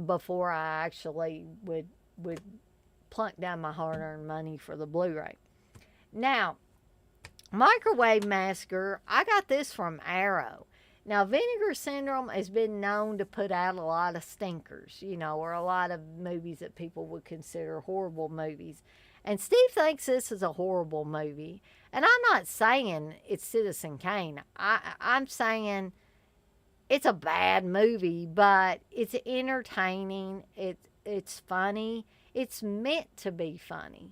before I actually would plunk down my hard-earned money for the Blu-ray. Now, Microwave Massacre, I got this from Arrow. Now, Vinegar Syndrome has been known to put out a lot of stinkers, or a lot of movies that people would consider horrible movies. And Steve thinks this is a horrible movie. And I'm not saying it's Citizen Kane. I'm saying it's a bad movie, but it's entertaining. It's funny. It's meant to be funny.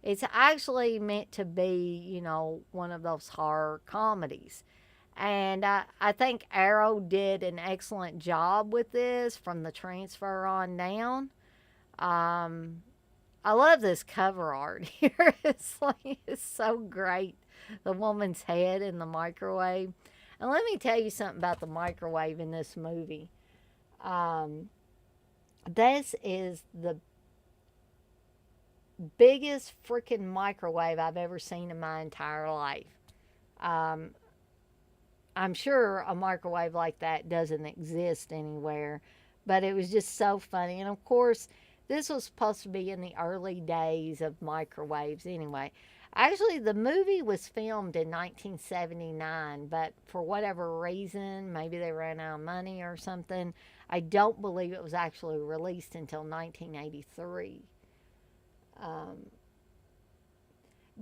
It's actually meant to be, one of those horror comedies. And I think Arrow did an excellent job with this from the transfer on down. I love this cover art here. It's so great. The woman's head in the microwave. And let me tell you something about the microwave in this movie. This is the biggest freaking microwave I've ever seen in my entire life. I'm sure a microwave like that doesn't exist anywhere, but it was just so funny. And of course, This was supposed to be in the early days of microwaves anyway. Actually, the movie was filmed in 1979, but for whatever reason, maybe they ran out of money or something, I don't believe it was actually released until 1983. Um,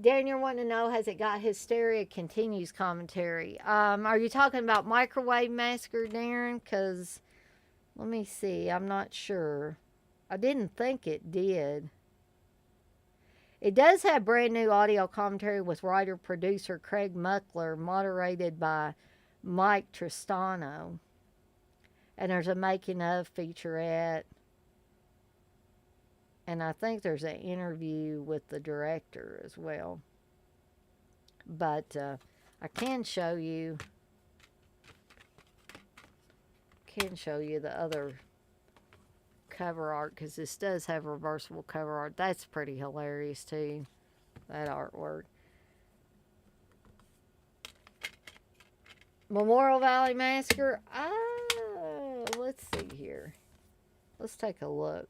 Daniel want to know, has it got Hysteria Continues commentary? Are you talking about Microwave Massacre, Darren? Because let me see. I'm not sure. I didn't think it did. It does have brand new audio commentary with writer producer Craig Muckler, moderated by Mike Tristano. And there's a making of featurette. And I think there's an interview with the director as well. But I can show you the other cover art, because this does have reversible cover art. That's pretty hilarious too, that artwork. Memorial Valley Massacre. Let's see here. Let's take a look.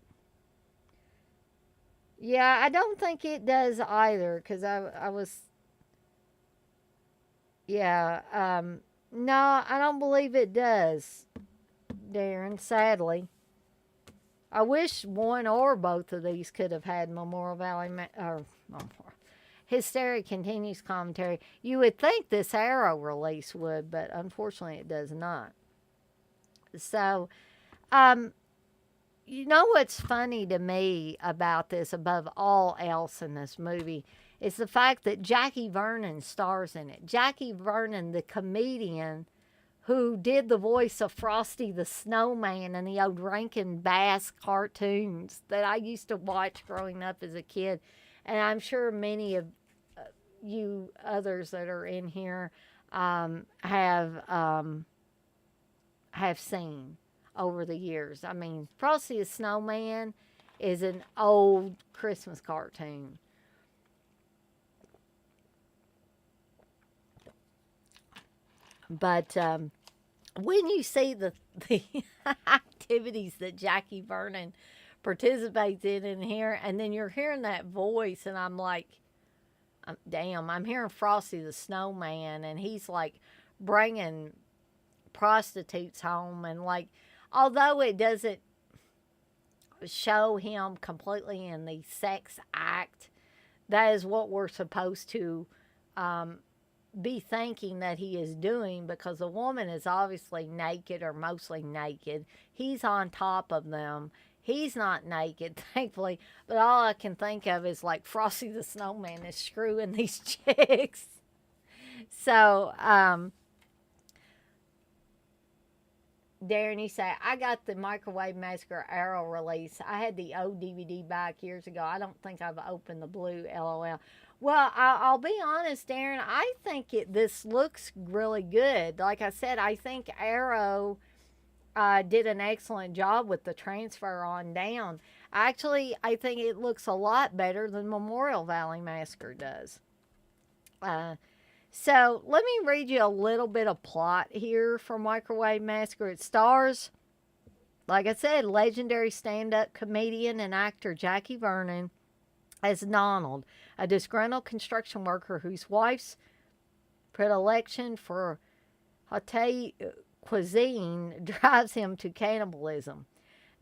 Yeah, I don't think it does either, because I was. Yeah, no, I don't believe it does, Darren, sadly. I wish one or both of these could have had Memorial Valley Hysteria Continues commentary. You would think this Arrow release would, but unfortunately it does not. So, you know what's funny to me about this, above all else in this movie, is the fact that Jackie Vernon stars in it. Jackie Vernon, the comedian who did the voice of Frosty the Snowman in the old Rankin Bass cartoons that I used to watch growing up as a kid. And I'm sure many of you others that are in here have seen over the years. I mean, Frosty the Snowman is an old Christmas cartoon. But when you see the activities that Jackie Vernon participates in here, and then you're hearing that voice, and I'm like, damn, I'm hearing Frosty the Snowman, and he's like bringing prostitutes home, and like, although it doesn't show him completely in the sex act, that is what we're supposed to be thinking that he is doing, because the woman is obviously naked or mostly naked. He's on top of them. He's not naked, thankfully, but all I can think of is like Frosty the Snowman is screwing these chicks. So, Darren, you say, I got the Microwave Massacre Arrow release. I had the old DVD back years ago. I don't think I've opened the blue, LOL. Well, I'll be honest, Darren. I think this looks really good. Like I said, I think Arrow did an excellent job with the transfer on down. Actually, I think it looks a lot better than Memorial Valley Massacre does. So let me read you a little bit of plot here for Microwave Massacre. It stars, like I said, legendary stand-up comedian and actor Jackie Vernon as Donald, a disgruntled construction worker whose wife's predilection for haute cuisine drives him to cannibalism.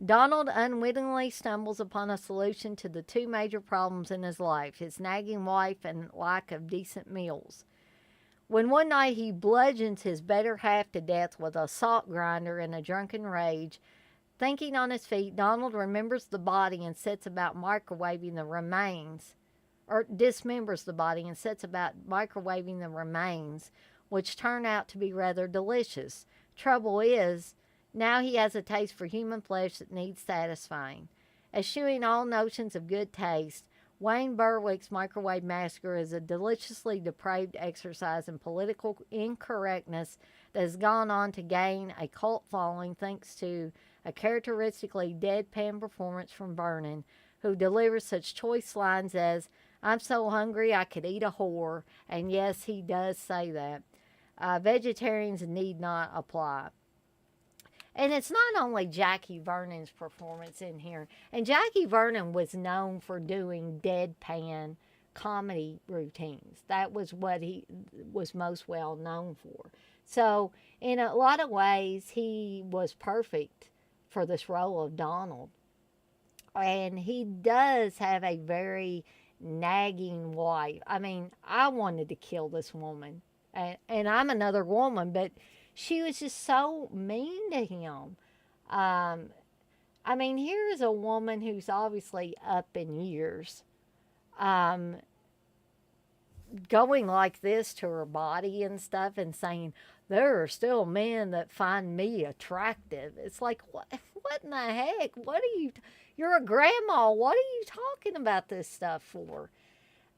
Donald unwittingly stumbles upon a solution to the two major problems in his life: his nagging wife and lack of decent meals. When one night he bludgeons his better half to death with a salt grinder in a drunken rage, thinking on his feet, Donald remembers the body and sets about microwaving the remains, or dismembers the body and sets about microwaving the remains, which turn out to be rather delicious. Trouble is, now he has a taste for human flesh that needs satisfying. Eschewing all notions of good taste, Wayne Berwick's Microwave Massacre is a deliciously depraved exercise in political incorrectness that has gone on to gain a cult following thanks to a characteristically deadpan performance from Vernon, who delivers such choice lines as, "I'm so hungry I could eat a whore," and yes, he does say that. Vegetarians need not apply. And it's not only Jackie Vernon's performance in here. And Jackie Vernon was known for doing deadpan comedy routines. That was what he was most well known for. So, in a lot of ways, he was perfect for this role of Donald. And he does have a very nagging wife. I mean, I wanted to kill this woman. And I'm another woman, but she was just so mean to him. Um, I mean, here is a woman who's obviously up in years, um, going like this to her body and stuff and saying, there are still men that find me attractive. It's like, what in the heck? What are you, you're a grandma. What are you talking about this stuff for?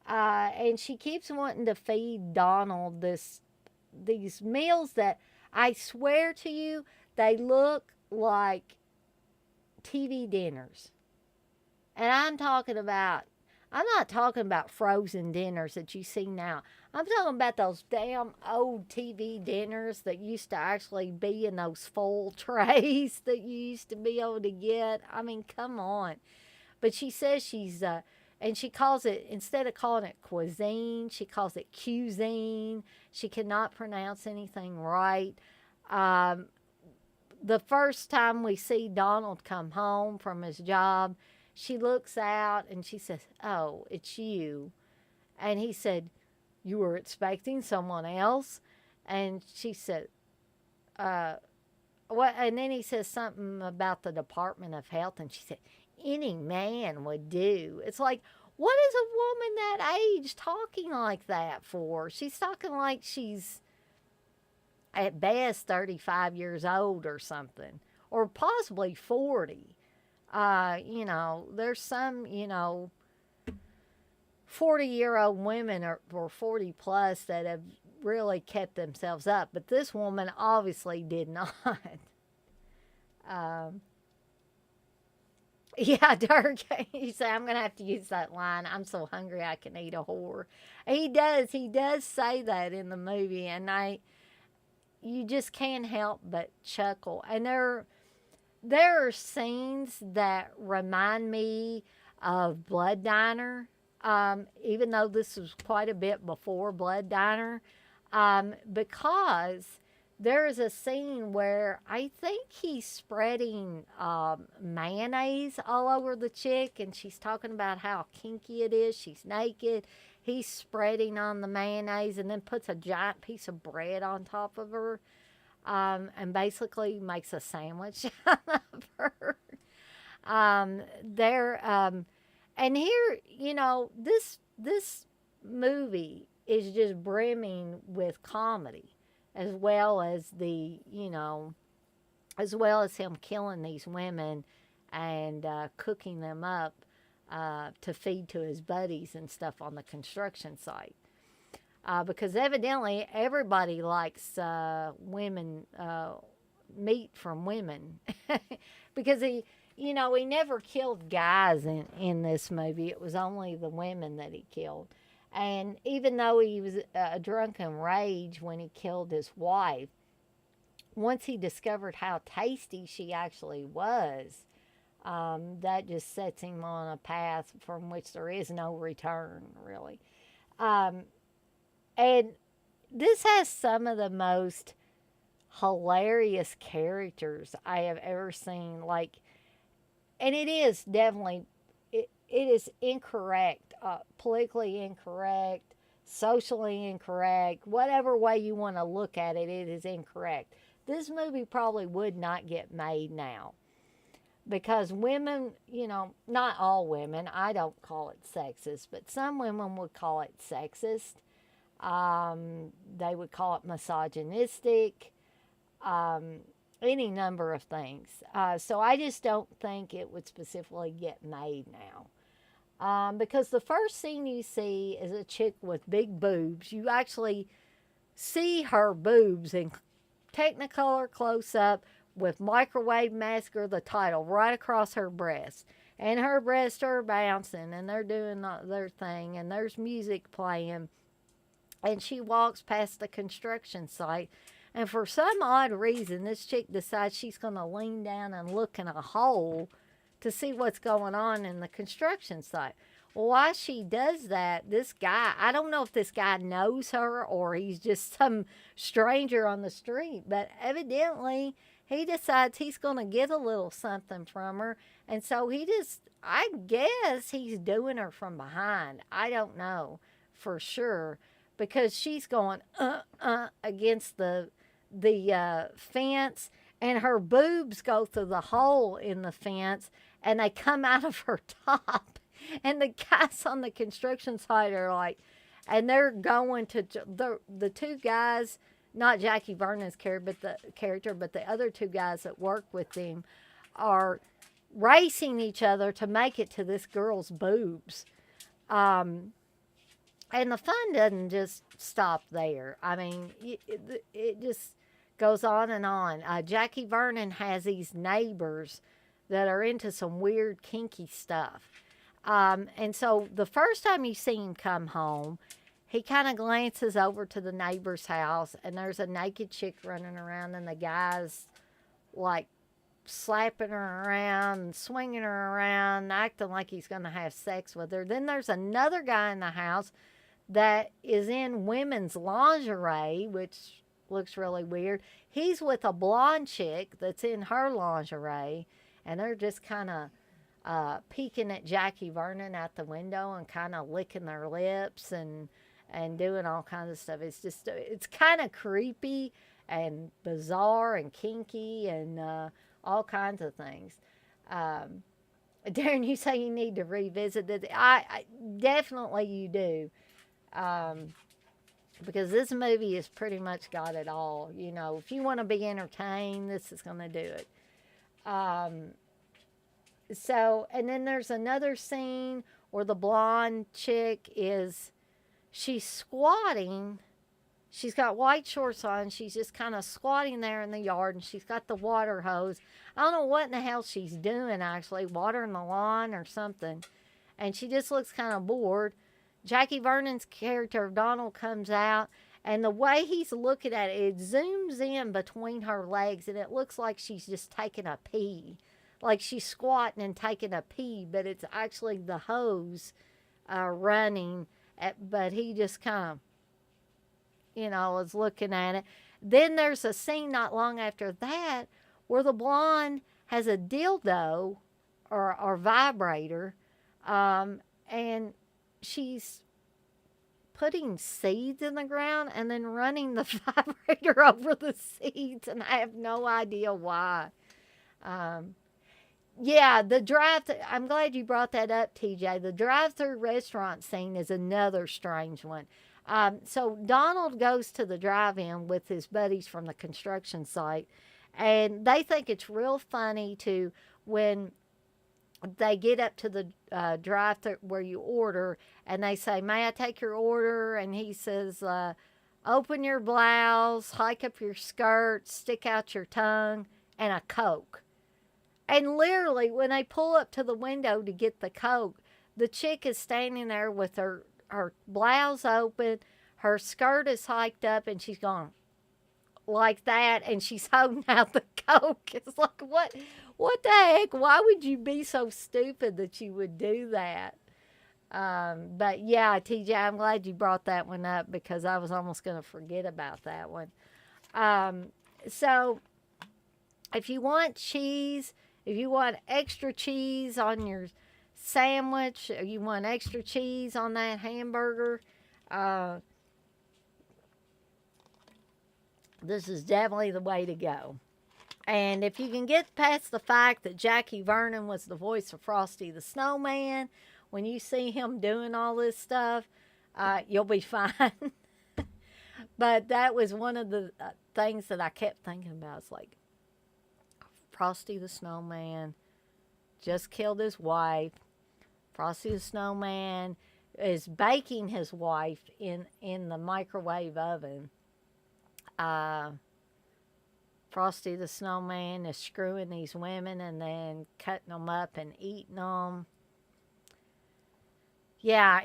And she keeps wanting to feed Donald these meals that I swear to you, they look like TV dinners. And I'm not talking about frozen dinners that you see now. I'm talking about those damn old TV dinners that used to actually be in those full trays that you used to be able to get. I mean, come on. But she says and she calls it, instead of calling it cuisine, she calls it cuisine. She cannot pronounce anything right. Um, the first time we see Donald come home from his job, she looks out and she says, oh, it's you. And he said, you were expecting someone else? And she said, what? And then he says something about the Department of Health. And she said, any man would do. It's like, what is a woman that age talking like that for? She's talking like she's at best 35 years old or something, or possibly 40. There's some, 40-year-old women or 40 plus that have really kept themselves up, but this woman obviously did not. um, yeah, Dirk, you say, I'm going to have to use that line. I'm so hungry I can eat a whore. He does say that in the movie, and you just can't help but chuckle. And there are scenes that remind me of Blood Diner, even though this was quite a bit before Blood Diner, because there is a scene where I think he's spreading mayonnaise all over the chick, and she's talking about how kinky it is. She's naked. He's spreading on the mayonnaise and then puts a giant piece of bread on top of her, and basically makes a sandwich out of her. There, and here, this movie is just brimming with comedy, as well as as well as him killing these women and cooking them up to feed to his buddies and stuff on the construction site. Because evidently everybody likes women, meat from women. Because he never killed guys in this movie. It was only the women that he killed. And even though he was a drunken rage when he killed his wife, once he discovered how tasty she actually was, that just sets him on a path from which there is no return, really. And this has some of the most hilarious characters I have ever seen. And it is definitely, it is incorrect, politically incorrect, socially incorrect, whatever way you want to look at it, it is incorrect. This movie probably would not get made now. Because women, not all women, I don't call it sexist, but some women would call it sexist. They would call it misogynistic, any number of things. So I just don't think it would specifically get made now. Because the first scene you see is a chick with big boobs. You actually see her boobs in Technicolor close up with Microwave Massacre, the title, right across her breast. And her breasts are bouncing and they're doing their thing and there's music playing. And she walks past the construction site And for some odd reason, this chick decides she's going to lean down and look in a hole to see what's going on in the construction site. Well, while she does that, this guy, I don't know if this guy knows her or he's just some stranger on the street, but evidently he decides he's going to get a little something from her. And so he just, I guess he's doing her from behind. I don't know for sure because she's going against the fence, and her boobs go through the hole in the fence and they come out of her top. And the guys on the construction site are like, and they're going to the two guys, not Jackie Vernon's character, but the other two guys that work with him are racing each other to make it to this girl's boobs. And the fun doesn't just stop there. I mean, it just goes on and on. Jackie Vernon has these neighbors that are into some weird kinky stuff. And so the first time you see him come home, he kind of glances over to the neighbor's house, and there's a naked chick running around, and the guy's like slapping her around and swinging her around, acting like he's going to have sex with her. Then there's another guy in the house that is in women's lingerie, which looks really weird. He's with a blonde chick that's in her lingerie, and they're just kind of peeking at Jackie Vernon out the window and kind of licking their lips and doing all kinds of stuff. It's just, it's kind of creepy and bizarre and kinky and all kinds of things. Darren, you say you need to revisit it. I definitely you do. Because this movie has pretty much got it all. You know, if you want to be entertained, this is going to do it. So, and then there's another scene where the blonde chick she's squatting. She's got white shorts on. She's just kind of squatting there in the yard, and she's got the water hose. I don't know what in the hell she's doing, actually, watering the lawn or something. And she just looks kind of bored. Jackie Vernon's character, Donald, comes out, and the way he's looking at it, it zooms in between her legs, and it looks like she's just taking a pee. Like she's squatting and taking a pee, but it's actually the hose running. But he just kind of, is looking at it. Then there's a scene not long after that where the blonde has a dildo or vibrator, and she's putting seeds in the ground and then running the vibrator over the seeds, and I have no idea why. Yeah, I'm glad you brought that up, TJ. The drive-through restaurant scene is another strange one. So Donald goes to the drive-in with his buddies from the construction site, and they think it's real funny when they get up to the drive-thru where you order, and they say, "May I take your order?" And he says, "Open your blouse, hike up your skirt, stick out your tongue, and a Coke." And literally, when they pull up to the window to get the Coke, the chick is standing there with her blouse open, her skirt is hiked up, and she's going like that, and she's holding out the Coke. It's like, what the heck? Why would you be so stupid that you would do that? But yeah, TJ, I'm glad you brought that one up because I was almost going to forget about that one. So if you want cheese, if you want extra cheese on your sandwich, or you want extra cheese on that hamburger, this is definitely the way to go. And if you can get past the fact that Jackie Vernon was the voice of Frosty the Snowman, when you see him doing all this stuff, you'll be fine. But that was one of the things that I kept thinking about. It's like, Frosty the Snowman just killed his wife. Frosty the Snowman is baking his wife in the microwave oven. Frosty the Snowman is screwing these women and then cutting them up and eating them. Yeah,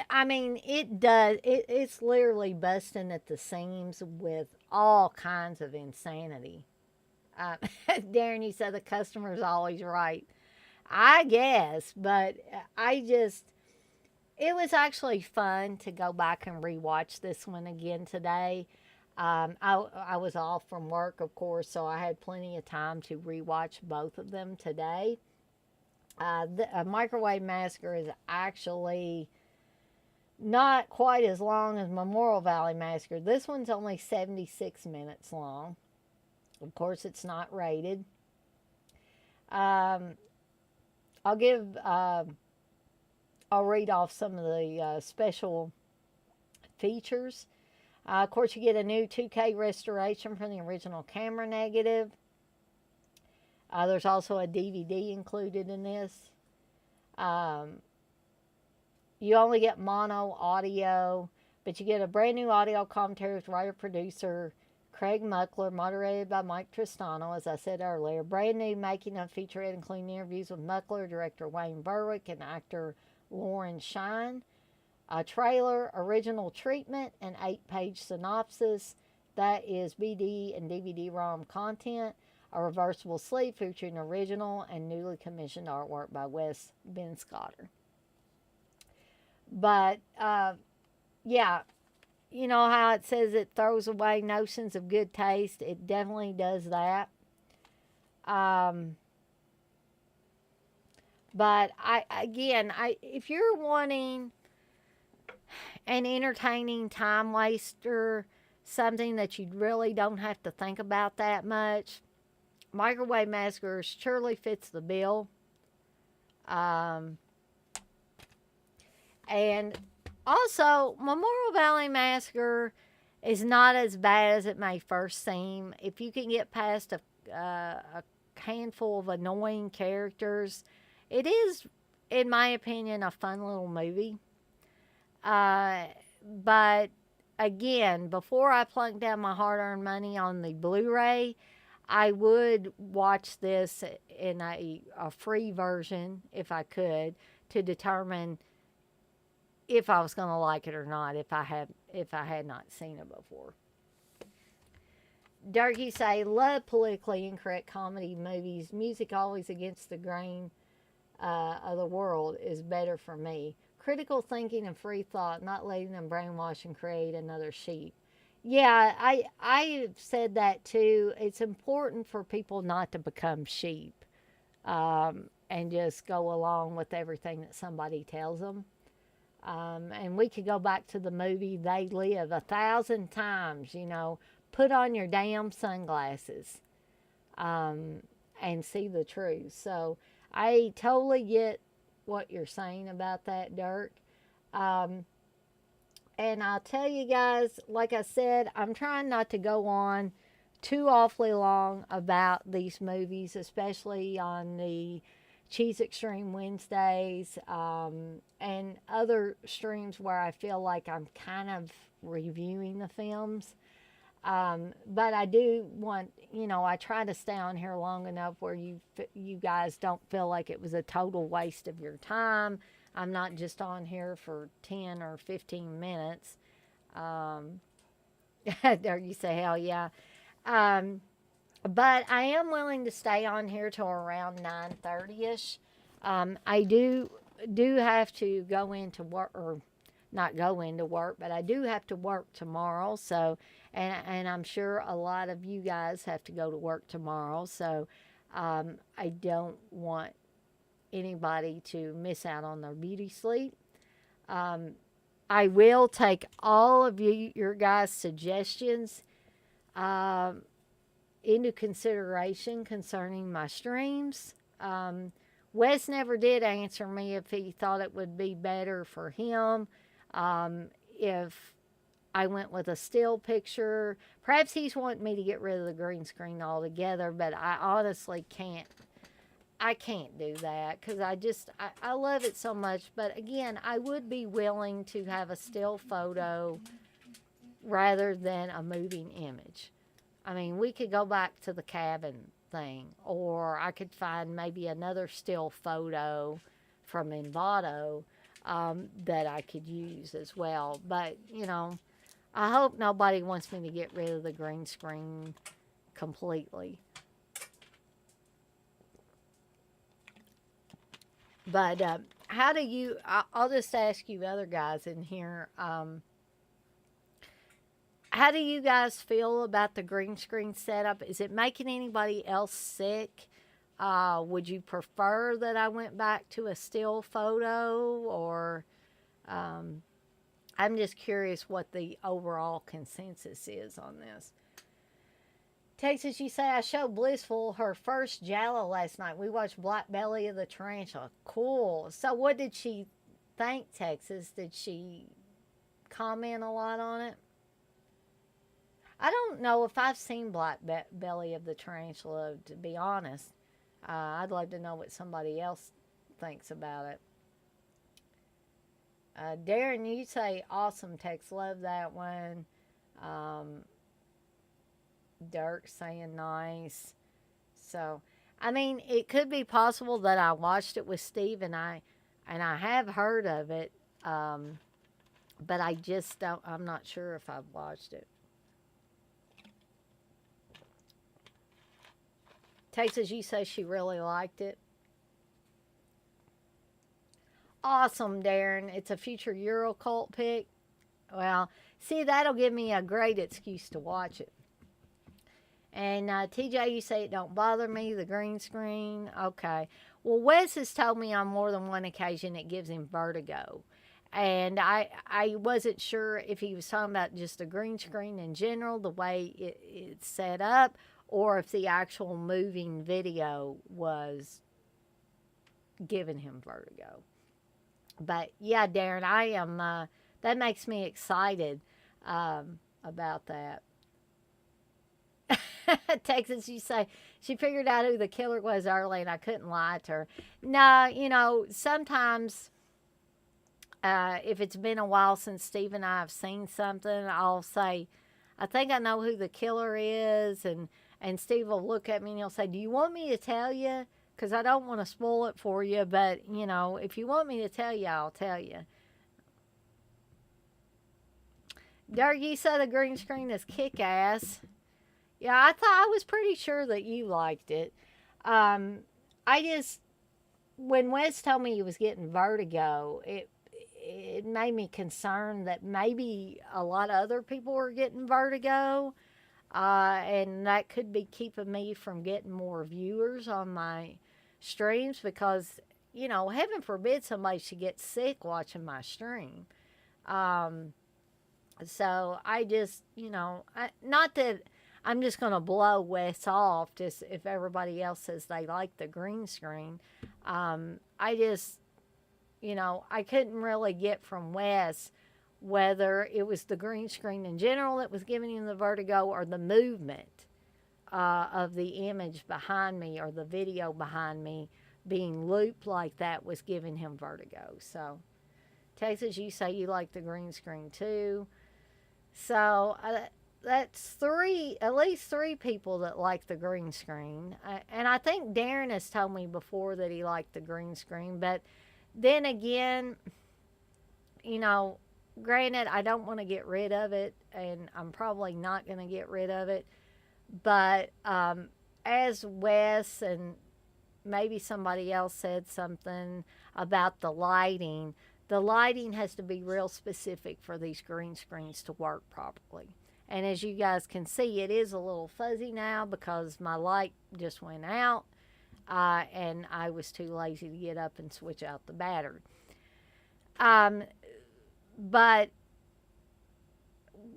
I mean, it does. It's literally busting at the seams with all kinds of insanity. Uh, Darren, you said the customer's always right. I guess, but I just, it was actually fun to go back and rewatch this one again today. I was off from work, of course, so I had plenty of time to rewatch both of them today. The Microwave Massacre is actually not quite as long as Memorial Valley Massacre. This one's only 76 minutes long. Of course, it's not rated. Um, I'll give, I'll read off some of the special features. Of course, you get a new 2K restoration from the original camera negative. There's also a DVD included in this. Um, you only get mono audio, but you get a brand new audio commentary with writer producer Craig Muckler, moderated by Mike Tristano, as I said earlier. Brand new making of featurette, including interviews with Muckler, director Wayne Berwick, and actor Lauren Shine. A trailer, original treatment, an 8-page synopsis. That is BD and DVD ROM content. A reversible sleeve featuring original and newly commissioned artwork by Wes Ben Scotter. But yeah, you know how it says it throws away notions of good taste? It definitely does that. Um, but if you're wanting an entertaining time waster, something that you really don't have to think about that much, Microwave Massacre surely fits the bill. Um, and also, Memorial Valley Massacre is not as bad as it may first seem. If you can get past a handful of annoying characters, it is, in my opinion, a fun little movie. Uh, but again, before I plunk down my hard earned money on the Blu ray, I would watch this in a free version if I could, to determine if I was going to like it or not, if I had not seen it before. Durkee say, love politically incorrect comedy movies. Music always against the grain of the world is better for me. Critical thinking and free thought, not letting them brainwash and create another sheep. Yeah, I said that too. It's important for people not to become sheep, and just go along with everything that somebody tells them. And we could go back to the movie They Live 1,000 times, put on your damn sunglasses, um, and see the truth. So I totally get what you're saying about that, Dirk. Um, and I'll tell you guys, like I said, I'm trying not to go on too awfully long about these movies, especially on the Cheese Extreme Wednesdays, and other streams where I feel like I'm kind of reviewing the films. But I do want, I try to stay on here long enough where you guys don't feel like it was a total waste of your time. I'm not just on here for 10 or 15 minutes. Um, there you say, hell yeah. Um, but I am willing to stay on here till around 9:30ish. I do have to go into work, or not go into work, but I do have to work tomorrow. So, and I'm sure a lot of you guys have to go to work tomorrow. So, I don't want anybody to miss out on their beauty sleep. Um, I will take all of your guys' suggestions um, into consideration concerning my streams. Wes never did answer me if he thought it would be better for him if I went with a still picture. Perhaps he's wanting me to get rid of the green screen altogether, but I honestly can't. I can't do that because I love it so much. But again, I would be willing to have a still photo rather than a moving image. I mean, we could go back to the cabin thing, or I could find maybe another still photo from Envato that I could use as well. But, I hope nobody wants me to get rid of the green screen completely. But how do you? I'll just ask you other guys in here. How do you guys feel about the green screen setup? Is it making anybody else sick? Would you prefer that I went back to a still photo, or um, I'm just curious what the overall consensus is on this. Texas, you say I showed Blissful her first Jallo last night. We watched Black Belly of the Tarantula. Cool. So, what did she think, Texas? Did she comment a lot on it? I don't know if I've seen Black Belly of the Tarantula, to be honest. I'd love to know what somebody else thinks about it. Darren, you say awesome, Tex. Love that one. Um, Dirk saying nice. So, I mean, it could be possible that I watched it with Steve, and I have heard of it, but I just don't. I'm not sure if I've watched it. Texas, you say she really liked it. Awesome, Darren. It's a future Euro cult pick. Well, see, that'll give me a great excuse to watch it. And TJ, you say it don't bother me, the green screen. Okay. Well, Wes has told me on more than one occasion it gives him vertigo. And I wasn't sure if he was talking about just the green screen in general, the way it's set up, or if the actual moving video was giving him vertigo. But yeah, Darren, I am, that makes me excited about that. Texas, you say she figured out who the killer was early and I couldn't lie to her. No, sometimes if it's been a while since Steve and I have seen something, I'll say, I think I know who the killer is. And Steve will look at me and he'll say, do you want me to tell you? Because I don't want to spoil it for you. But, if you want me to tell you, I'll tell you. Dirk, you said the green screen is kick-ass. Yeah, I thought I was pretty sure that you liked it. I just, when Wes told me he was getting vertigo, it made me concerned that maybe a lot of other people were getting vertigo, and that could be keeping me from getting more viewers on my streams because, heaven forbid somebody should get sick watching my stream. So I just, not that I'm just going to blow Wes off just if everybody else says they like the green screen. I just, I couldn't really get from Wes whether it was the green screen in general that was giving him the vertigo or the movement of the image behind me or the video behind me being looped like that was giving him vertigo. So, Texas, you say you like the green screen too. So, that's at least three people that like the green screen. And I think Darren has told me before that he liked the green screen. But then again, granted, I don't want to get rid of it. And I'm probably not going to get rid of it. But as Wes and maybe somebody else said something about the lighting has to be real specific for these green screens to work properly. And as you guys can see, it is a little fuzzy now because my light just went out and I was too lazy to get up and switch out the battery. But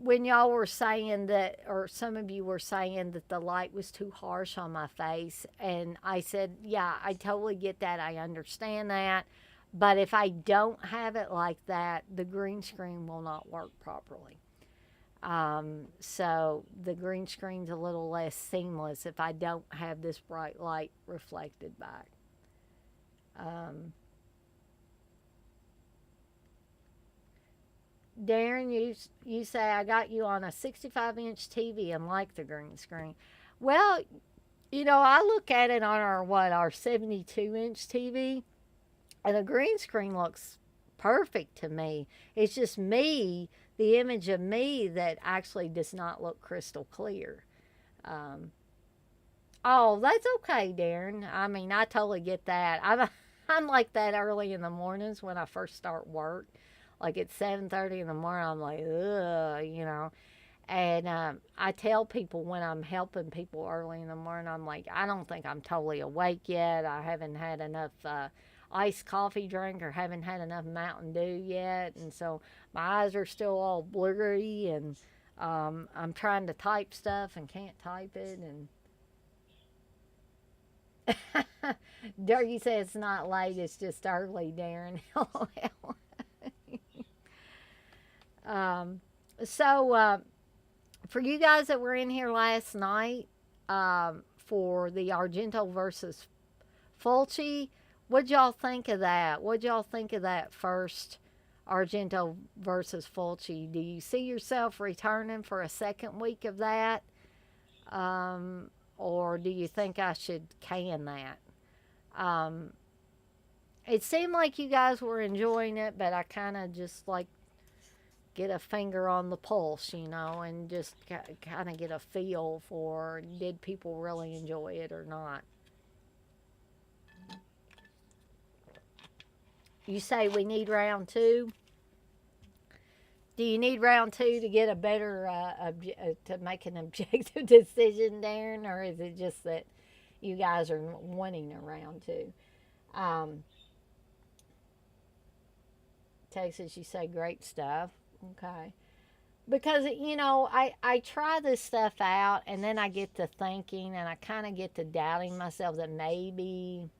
when y'all were saying that, or some of you were saying that the light was too harsh on my face, and I said, yeah, I totally get that. I understand that. But if I don't have it like that, the green screen will not work properly. So the green screen's a little less seamless if I don't have this bright light reflected back. Darren, you say I got you on a 65-inch TV and like the green screen. Well, I look at it on our 72-inch TV, and the green screen looks perfect to me. It's just me, the image of me that actually does not look crystal clear. Um, oh, that's okay, Darren. I mean, I totally get that. I'm like that early in the mornings when I first start work. Like at 7:30 in the morning, I'm like, ugh, you know. And I tell people when I'm helping people early in the morning, I'm like, I don't think I'm totally awake yet. I haven't had enough iced coffee drink or haven't had enough Mountain Dew yet. And so my eyes are still all blurry and I'm trying to type stuff and can't type it. And Dougie says it's not late, it's just early, Darren. um, so, for you guys that were in here last night for the Argento versus Fulci, what'd y'all think of that? What'd y'all think of that first Argento versus Fulci? Do you see yourself returning for a second week of that? Um, or do you think I should can that? Um, it seemed like you guys were enjoying it, but I kind of just like get a finger on the pulse, and just kind of get a feel for did people really enjoy it or not. You say we need round two. Do you need round two to get a better to make an objective decision, Darren, or is it just that you guys are wanting a round two? Um, Texas, you say great stuff. Okay. Because I try this stuff out and then I get to thinking and I kind of get to doubting myself that maybe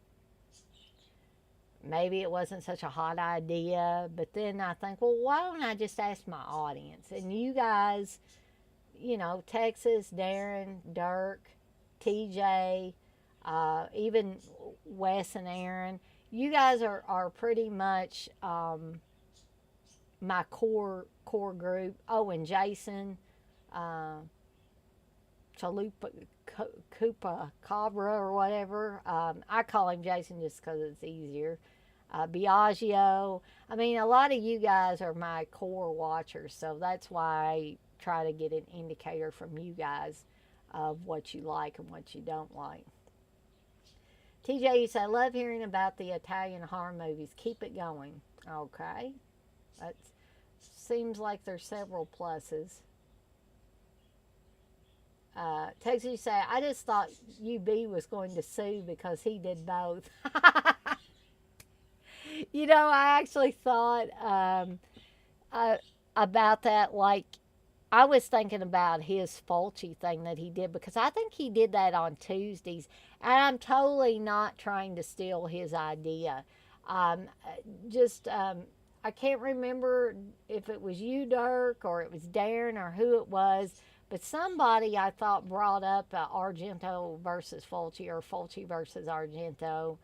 it wasn't such a hot idea. But then I think, well, why don't I just ask my audience? And you guys, Texas, Darren, Dirk, TJ, even Wes and Aaron, you guys are pretty much my core group. Oh, and Jason, uh, Chalupa, Koopa Cabra or whatever. I call him Jason just because it's easier. Biagio. I mean, a lot of you guys are my core watchers, so that's why I try to get an indicator from you guys of what you like and what you don't like. TJ, you say, I love hearing about the Italian horror movies. Keep it going. Okay. That seems like there's several pluses. Texas, you say, I just thought UB was going to sue because he did both. I actually thought uh, about that. Like, I was thinking about his Fulci thing that he did because I think he did that on Tuesdays. And I'm totally not trying to steal his idea. Um, just, I can't remember if it was you, Dirk, or it was Darren, or who it was. But somebody I thought brought up Argento versus Fulci or Fulci versus Argento.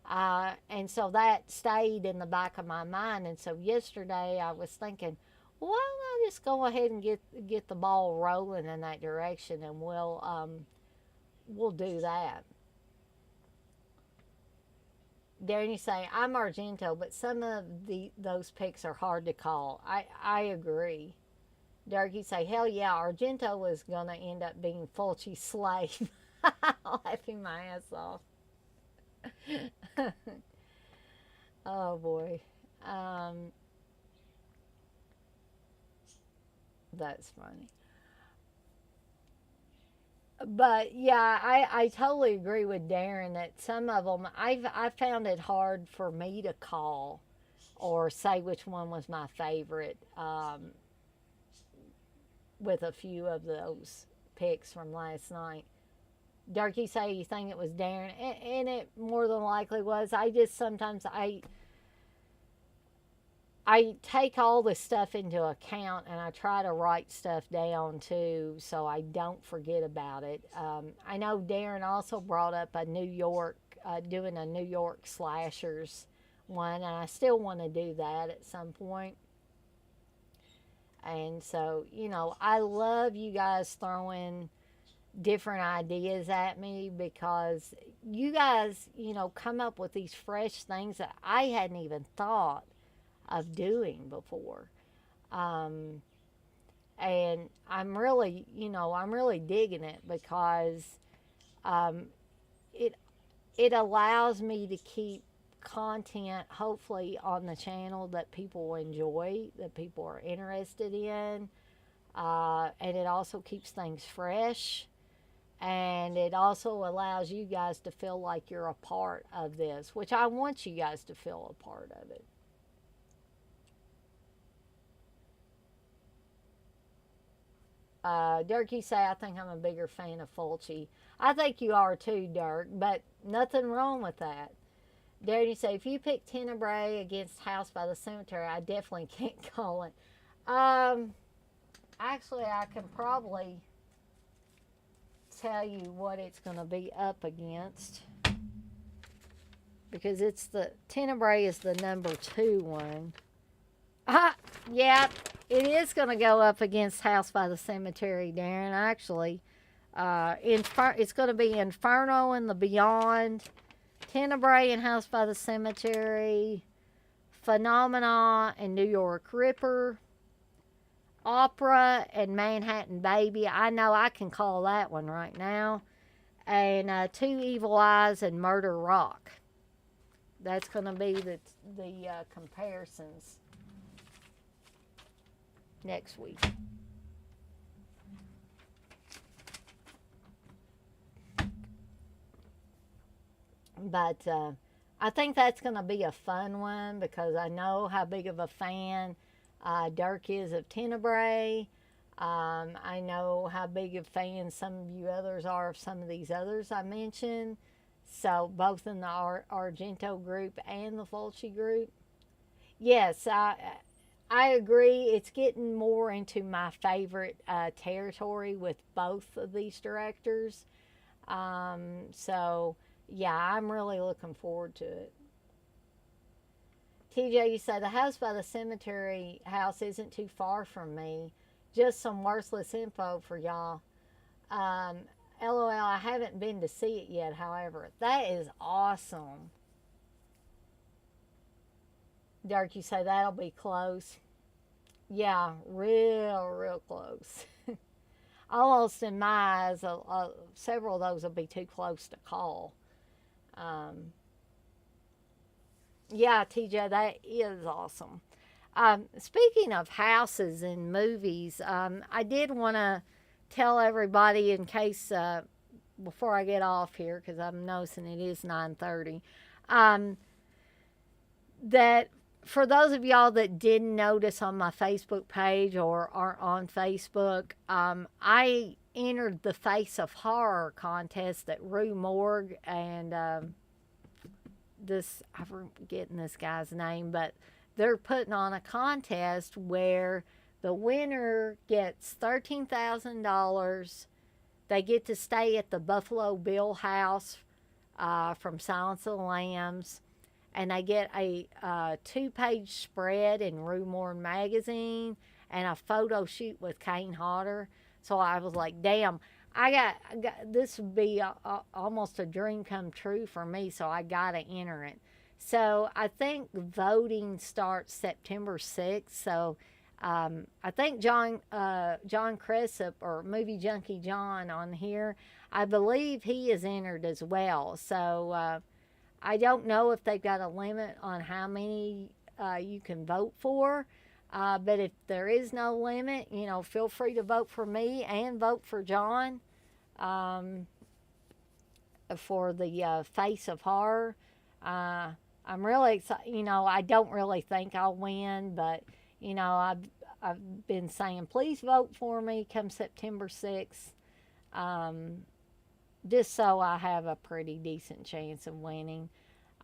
And so that stayed in the back of my mind. And so yesterday I was thinking, well, why don't I just go ahead and get the ball rolling in that direction, and we'll do that. Darren, you say I'm Argento, but some of those picks are hard to call. I agree. Derek, you say, hell yeah, Argento was gonna end up being Fulci's slave. Laughing my ass off. Oh boy. Um, that's funny. But yeah, I totally agree with Darren that some of them I found it hard for me to call or say which one was my favorite with a few of those picks from last night. Darky say you think it was Darren, and it more than likely was. I just sometimes I take all this stuff into account and I try to write stuff down too so I don't forget about it. I know Darren also brought up a New York, doing a New York slashers one, and I still want to do that at some point. And so, I love you guys throwing different ideas at me because you guys, come up with these fresh things that I hadn't even thought of doing before. Um, and I'm really digging it because um, it it allows me to keep content hopefully on the channel that people enjoy, that people are interested in, and it also keeps things fresh. And it also allows you guys to feel like you're a part of this, which I want you guys to feel a part of it. Dirk, you say, I think I'm a bigger fan of Fulci. I think you are too, Dirk, but nothing wrong with that. Darren, you say, if you pick Tenebrae against House by the Cemetery, I definitely can't call it. Um, Actually, I can probably tell you what it's going to be up against because it's the Tenebrae is the number 2 one. Ah, yeah, it is going to go up against House by the Cemetery, Darren. Actually, it's going to be Inferno and the Beyond, Tenebrae and House by the Cemetery, Phenomena and New York Ripper, Opera and Manhattan Baby. I know I can call that one right now. And Two Evil Eyes and Murder Rock. That's going to be the comparisons next week. But I think that's going to be a fun one because I know how big of a fan Dirk is of Tenebrae. I know how big of fans some of you others are of some of these others I mentioned. So both in the Argento group and the Fulci group. Yes, I agree. It's getting more into my favorite territory with both of these directors. So yeah, I'm really looking forward to it. TJ, you say the house by the cemetery house isn't too far from me. Just some worthless info for y'all. Um, LOL, I haven't been to see it yet, however. That is awesome. Dirk, you say that'll be close. Yeah, real close. Almost in my eyes, several of those will be too close to call. Um, yeah, TJ, that is awesome. Speaking of houses and movies, I did want to tell everybody in case before I get off here because I'm noticing it is 9:30. Um, that for those of y'all that didn't notice on my Facebook page or aren't on Facebook, I entered the Face of Horror contest at Rue Morgue and I'm forgetting this guy's name, but they're putting on a contest where the winner gets $13,000. They get to stay at the Buffalo Bill House from Silence of the Lambs, and they get a 2-page spread in Rue Morgue magazine and a photo shoot with Kane Hodder. So I was like, damn, I got this would be almost a dream come true for me, so I got to enter it. So I think voting starts September 6th. So I think John Cressup or Movie Junkie John on here, I believe he is entered as well. So I don't know if they've got a limit on how many you can vote for. But if there is no limit, feel free to vote for me and vote for John for the Face of Horror. I'm really excited. I don't really think I'll win, but I've been saying please vote for me come September 6th, just so I have a pretty decent chance of winning.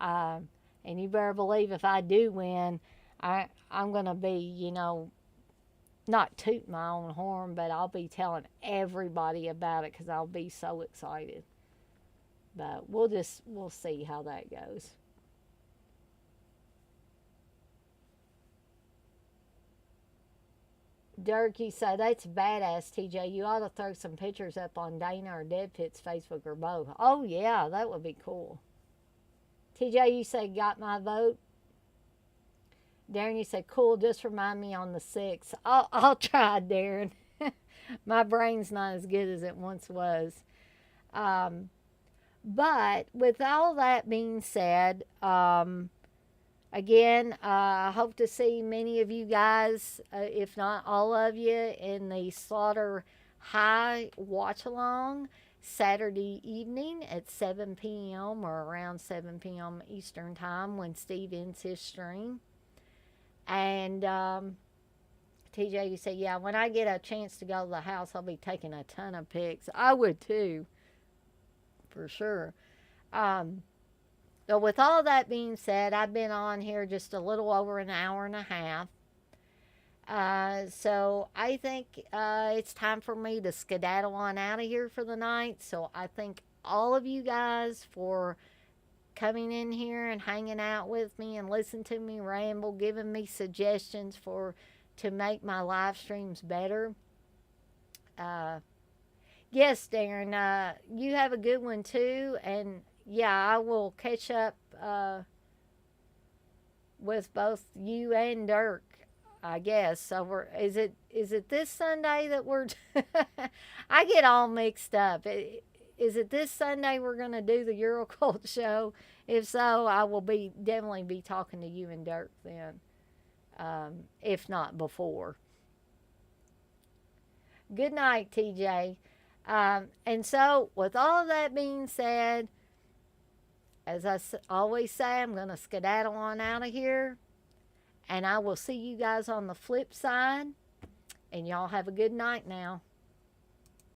And you better believe if I do win, I'm gonna be not toot my own horn, but I'll be telling everybody about it because I'll be so excited. But we'll see how that goes. Dirk, you say that's badass, TJ. You ought to throw some pictures up on Dana or Dead Pit's Facebook or both. Oh yeah, that would be cool. TJ, you say got my vote. Darren, you said, cool, just remind me on the 6th. I'll try, Darren. My brain's not as good as it once was. Um, but with all that being said, again, I hope to see many of you guys, if not all of you, in the Slaughter High watch along Saturday evening at 7 p.m. or around 7 p.m. Eastern Time when Steve ends his stream. And TJ, you say, yeah, when I get a chance to go to the house, I'll be taking a ton of pics. I would too, for sure. Um, so, with all that being said, I've been on here just a little over an hour and a half. So, I think it's time for me to skedaddle on out of here for the night. So, I thank all of you guys for coming in here and hanging out with me and listening to me ramble, giving me suggestions for to make my live streams better. Uh, yes, Darren, you have a good one too, and yeah, I will catch up with both you and Dirk. I guess so. Is it this Sunday that we're? I get all mixed up. Is it this Sunday we're gonna do the Eurocult show? If so, I will definitely be talking to you and Dirk then, if not before. Good night, TJ. And so, with all of that being said, as I always say, I'm going to skedaddle on out of here. And I will see you guys on the flip side. And y'all have a good night now.